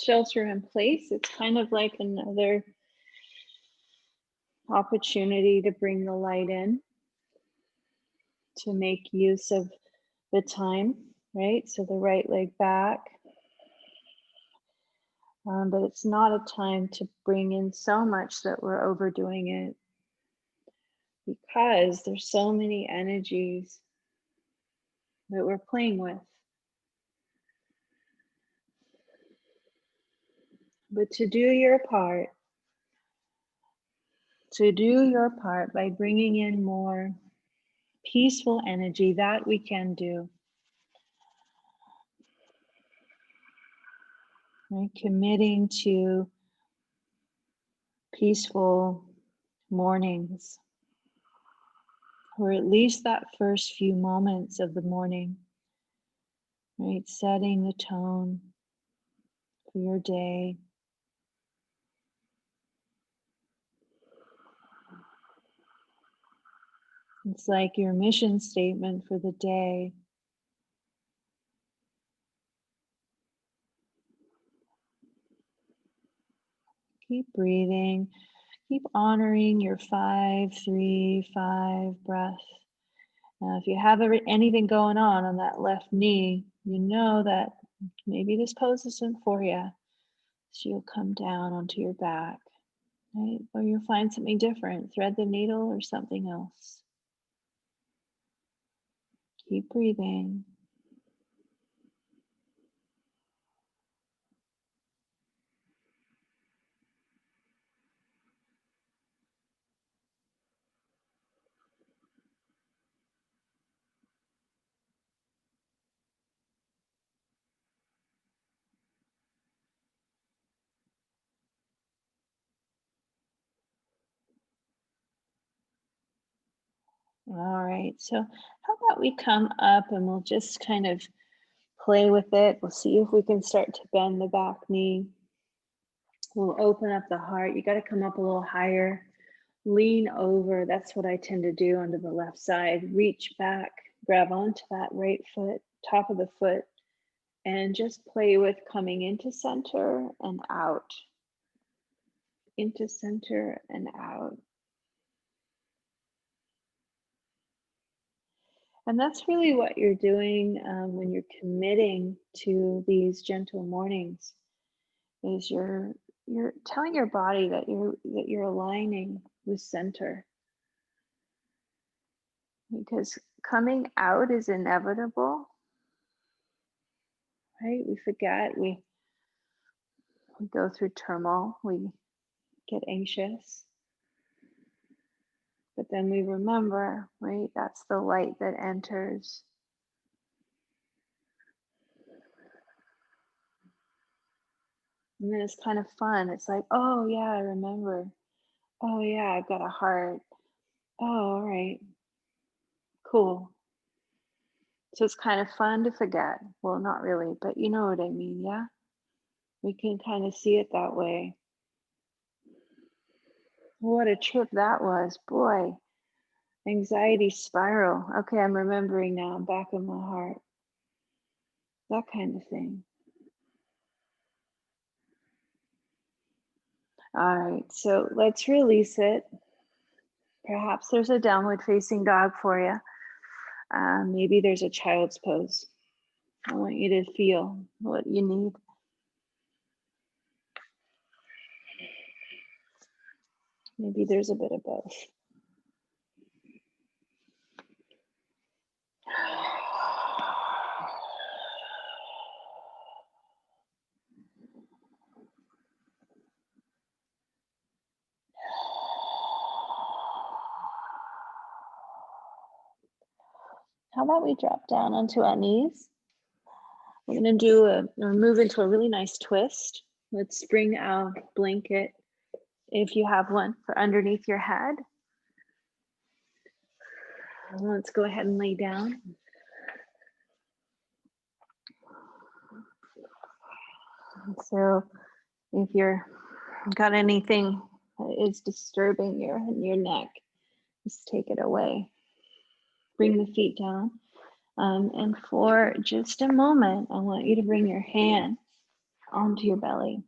shelter in place, it's kind of like another opportunity to bring the light in, to make use of the time, right? So the right leg back. But it's not a time to bring in so much that we're overdoing it, because there's so many energies that we're playing with. But to do your part by bringing in more peaceful energy, that we can do. Right? Committing to peaceful mornings, or at least that first few moments of the morning, right? Setting the tone for your day. It's like your mission statement for the day. Keep breathing. Keep honoring your 5-3-5 breath. Now, if you have anything going on that left knee, you know that maybe this pose isn't for you. So you'll come down onto your back, right? Or you'll find something different, thread the needle or something else. Keep breathing. All right, so how about we come up and we'll just kind of play with it. We'll see if we can start to bend the back knee. We'll open up the heart. You got to come up a little higher. Lean over. That's what I tend to do onto the left side. Reach back, grab onto that right foot, top of the foot, and just play with coming into center and out. Into center and out. And that's really what you're doing when you're committing to these gentle mornings. Is you're telling your body that you're aligning with center, because coming out is inevitable, right? We forget, we go through turmoil, we get anxious, but then we remember, right? That's the light that enters. And then it's kind of fun. It's like, oh yeah, I remember. Oh yeah, I've got a heart. Oh, all right. Cool. So it's kind of fun to forget. Well, not really, but you know what I mean, yeah? We can kind of see it that way. What a trip that was. Boy, anxiety spiral. Okay, I'm remembering now. I'm back in my heart. That kind of thing. All right, so let's release it. Perhaps there's a downward facing dog for you. Maybe there's a child's pose. I want you to feel what you need. Maybe there's a bit of both. How about we drop down onto our knees? We're going to move into a really nice twist. Let's bring our blanket, if you have one, for underneath your head. Let's go ahead and lay down. So if you're Got anything that is disturbing your neck, just take it away. Bring the feet down. And for just a moment, I want you to bring your hand onto your belly.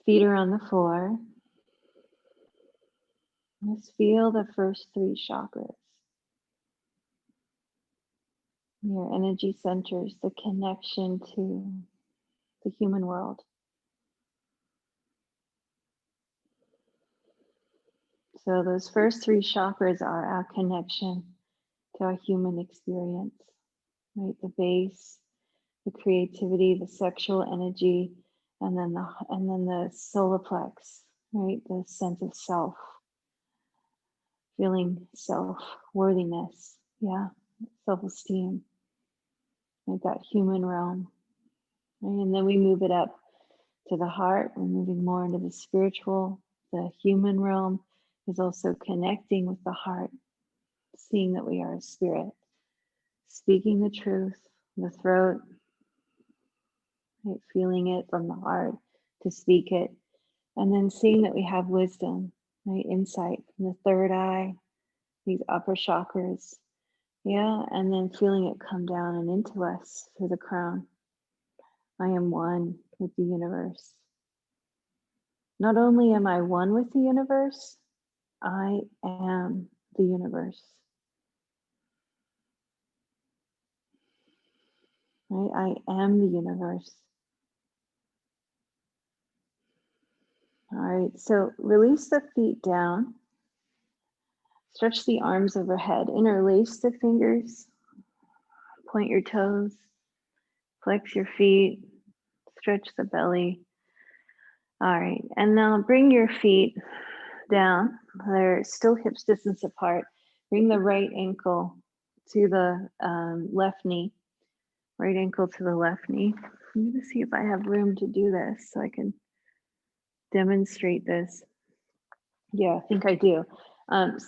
Feet are on the floor. Just feel the first 3 chakras. Your energy centers, the connection to the human world. So those first 3 chakras are our connection to our human experience, right? The base, the creativity, the sexual energy, and then the solar plex, right? The sense of self, feeling self-worthiness, yeah, self-esteem, right? That human realm, right? And then we move it up to the heart. We're moving more into the spiritual. The human realm is also connecting with the heart, seeing that we are a spirit, speaking the truth, the throat, right? Feeling it from the heart to speak it, and then seeing that we have wisdom, right? Insight from the third eye, these upper chakras, yeah, and then feeling it come down and into us through the crown. I am one with the universe. Not only am I one with the universe, I am the universe. Right? I am the universe. All right, so release the feet down. Stretch the arms overhead. Interlace the fingers. Point your toes. Flex your feet. Stretch the belly. All right, and now bring your feet down. They're still hips distance apart. Bring the right ankle to the left knee. Right ankle to the left knee. I'm going to see if I have room to do this so I can demonstrate this. Yeah, I think I do.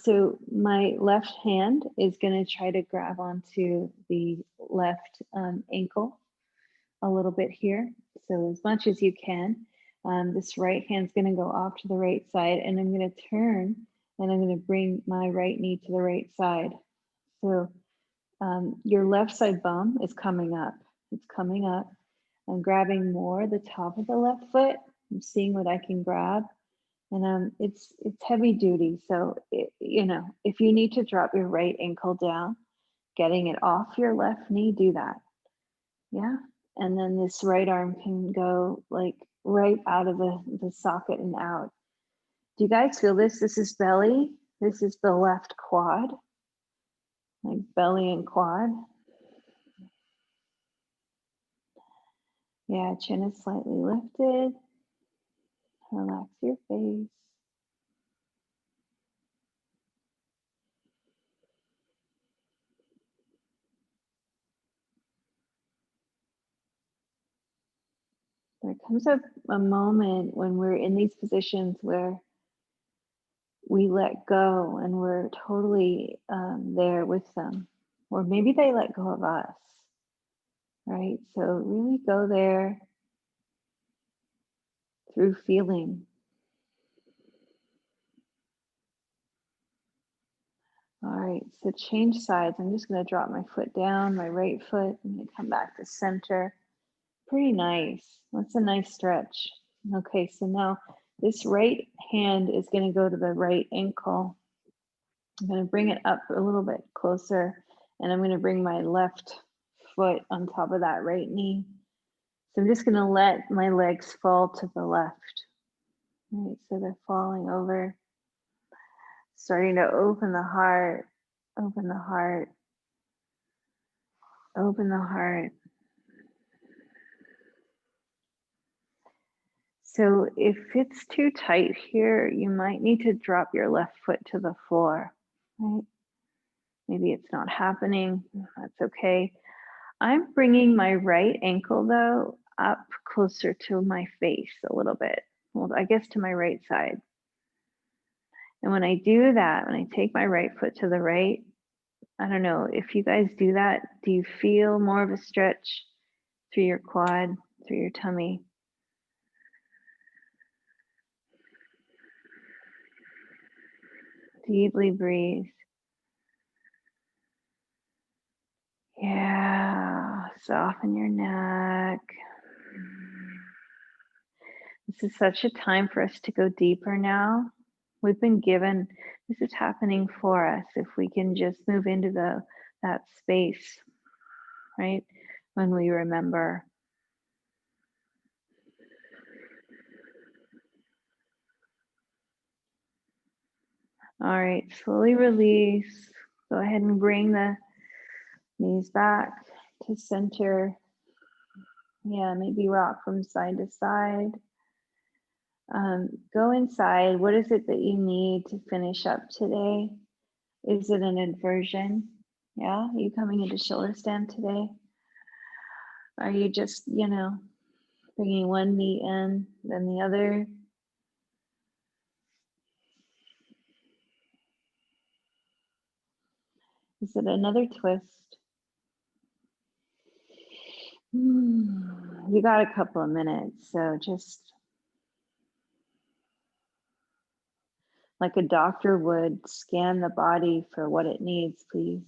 So my left hand is going to try to grab onto the left ankle a little bit here. So as much as you can. This right hand's going to go off to the right side, and I'm going to turn and I'm going to bring my right knee to the right side. So your left side bum is coming up. It's coming up. I'm grabbing more the top of the left foot. I'm seeing what I can grab. And it's heavy duty. So, if you need to drop your right ankle down, getting it off your left knee, do that. Yeah. And then this right arm can go like right out of the socket and out. Do you guys feel this? This is belly. This is the left quad, like belly and quad. Yeah, chin is slightly lifted. Relax your face. There comes a moment when we're in these positions where we let go and we're totally there with them. Or maybe they let go of us, right? So really go there through feeling. All right, so change sides. I'm just going to drop my foot down, my right foot, and come back to center. Pretty nice. That's a nice stretch. Okay, so now this right hand is going to go to the right ankle. I'm going to bring it up a little bit closer, and I'm going to bring my left foot on top of that right knee. So I'm just going to let my legs fall to the left. Right, so they're falling over. Starting to open the heart, open the heart, open the heart. So if it's too tight here, you might need to drop your left foot to the floor, right? Maybe it's not happening, that's okay. I'm bringing my right ankle though up closer to my face a little bit. Well, I guess to my right side. And when I do that, when I take my right foot to the right, I don't know if you guys do that, do you feel more of a stretch through your quad? through your tummy. Deeply breathe. Yeah, soften your neck. This is such a time for us to go deeper now. We've been given, this is happening for us. If we can just move into that space, right? When we remember. All right, slowly release. Go ahead and bring the knees back to center. Yeah, maybe rock from side to side. Go inside. What is it that you need to finish up today? Is it an inversion? Yeah, are you coming into shoulder stand today? Are you just, bringing one knee in, then the other? Is it another twist? You got a couple of minutes, so just like a doctor would, scan the body for what it needs, please.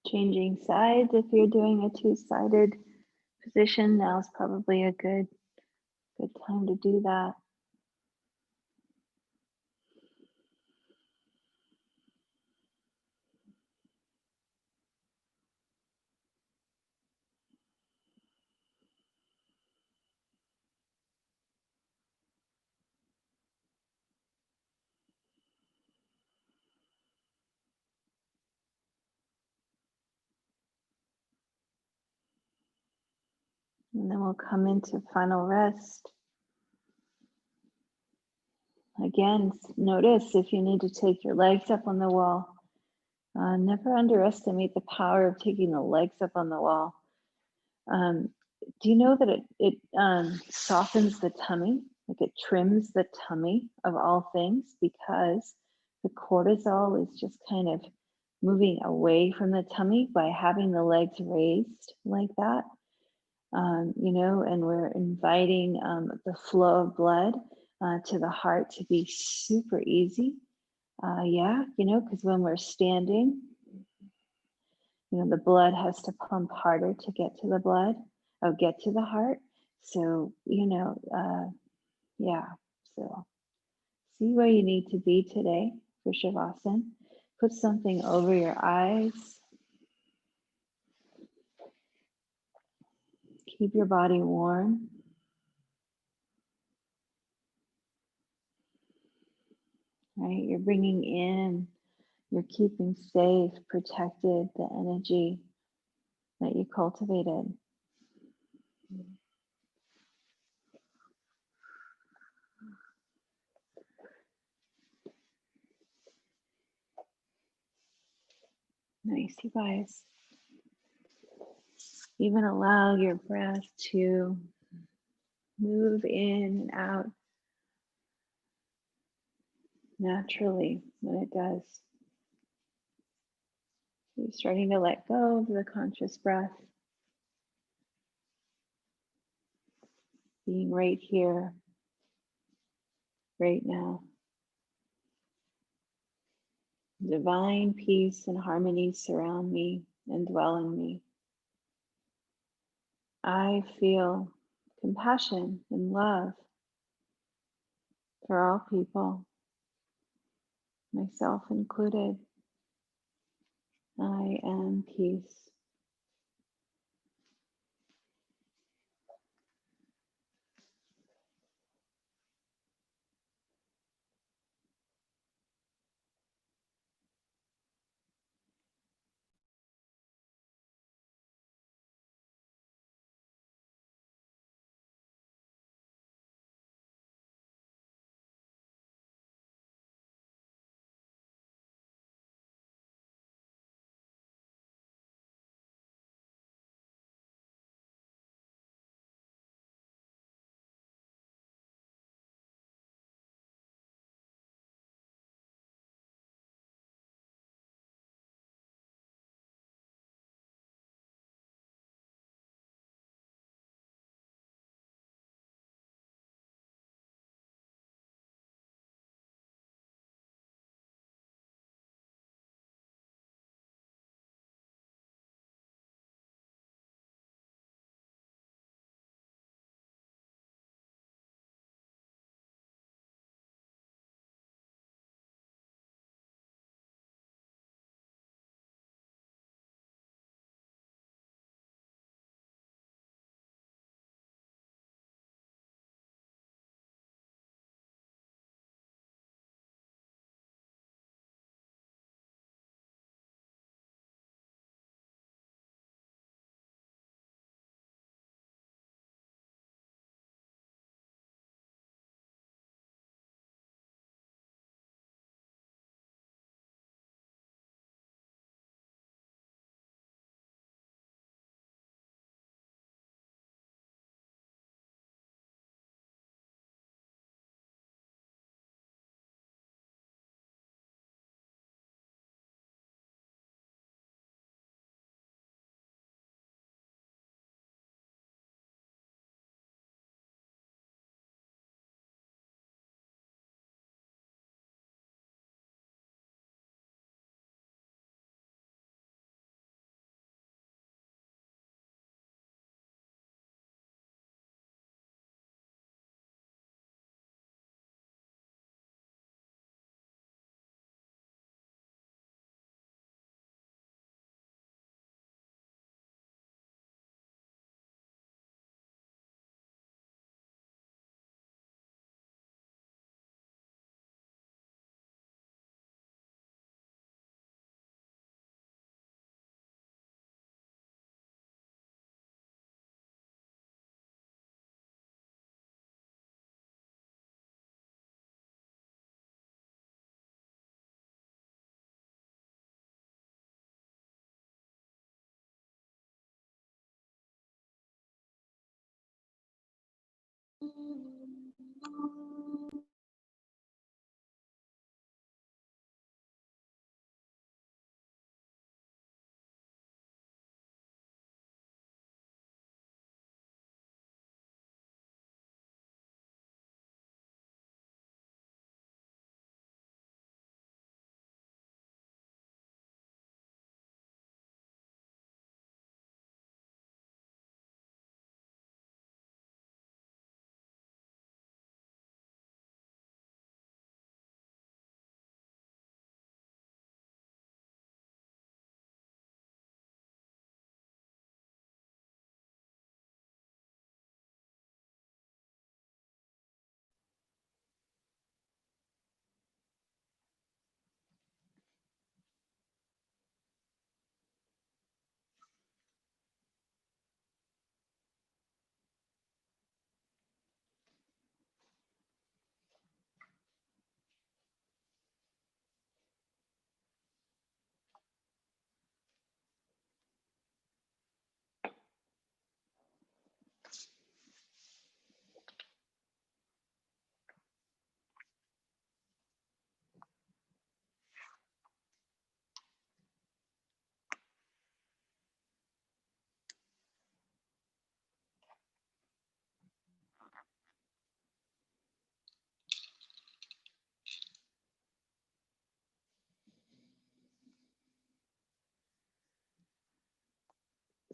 Changing sides. If you're doing a two-sided position, now's probably a good time to do that. And then we'll come into final rest. Again, notice if you need to take your legs up on the wall. Never underestimate the power of taking the legs up on the wall. Do you know that it softens the tummy? Like it trims the tummy of all things, because the cortisol is just kind of moving away from the tummy by having the legs raised like that. And we're inviting the flow of blood to the heart to be super easy. Because when we're standing, the blood has to pump harder to get to the get to the heart. So, so see where you need to be today for Shavasana. Put something over your eyes. Keep your body warm. Right? You're bringing in, you're keeping safe, protected the energy that you cultivated. Nice, you guys. Even allow your breath to move in and out naturally when it does. You're starting to let go of the conscious breath, being right here, right now. Divine peace and harmony surround me and dwell in me. I feel compassion and love for all people, myself included. I am peace.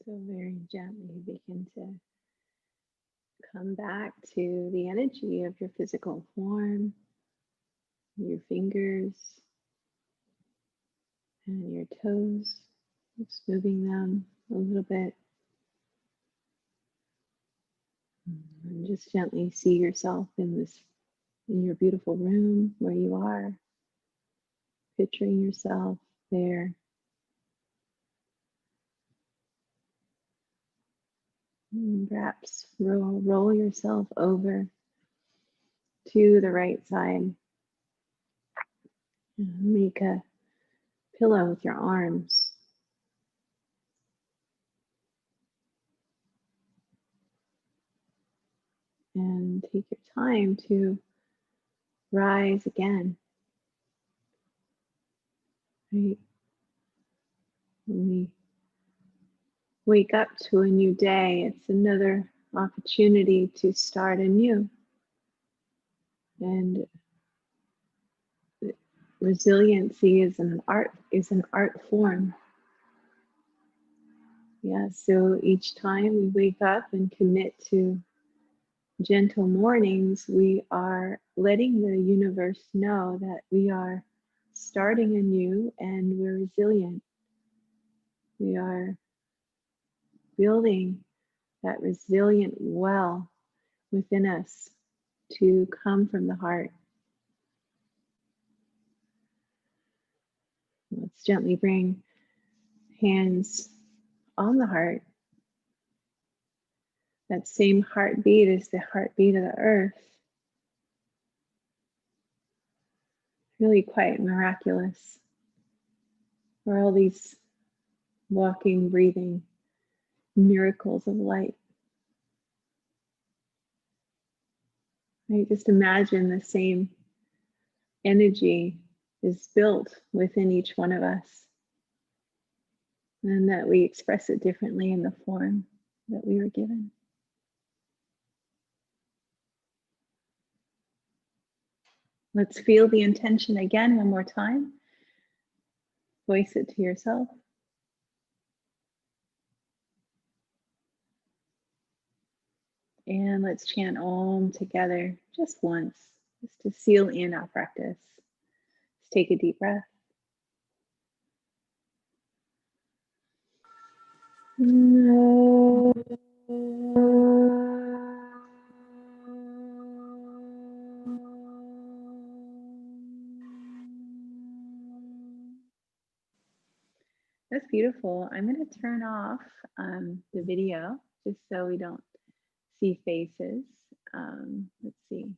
So very gently begin to come back to the energy of your physical form, your fingers and your toes. Just moving them a little bit. And just gently see yourself in your beautiful room where you are, picturing yourself there. And perhaps roll yourself over to the right side. And make a pillow with your arms. And take your time to rise again. Right? When we wake up to a new day, it's another opportunity to start anew. And resiliency is an art form. Yeah, so each time we wake up and commit to gentle mornings, we are letting the universe know that we are starting anew and we're resilient. We are building that resilient well within us to come from the heart. Let's gently bring hands on the heart. That same heartbeat is the heartbeat of the earth. Really quite miraculous. For all these walking, breathing miracles of light. Right? Just imagine the same energy is built within each one of us, and that we express it differently in the form that we were given. Let's feel the intention again one more time. Voice it to yourself. And let's chant Om together just once, just to seal in our practice. Let's take a deep breath. That's beautiful. I'm going to turn off the video just so we don't see faces. Let's see.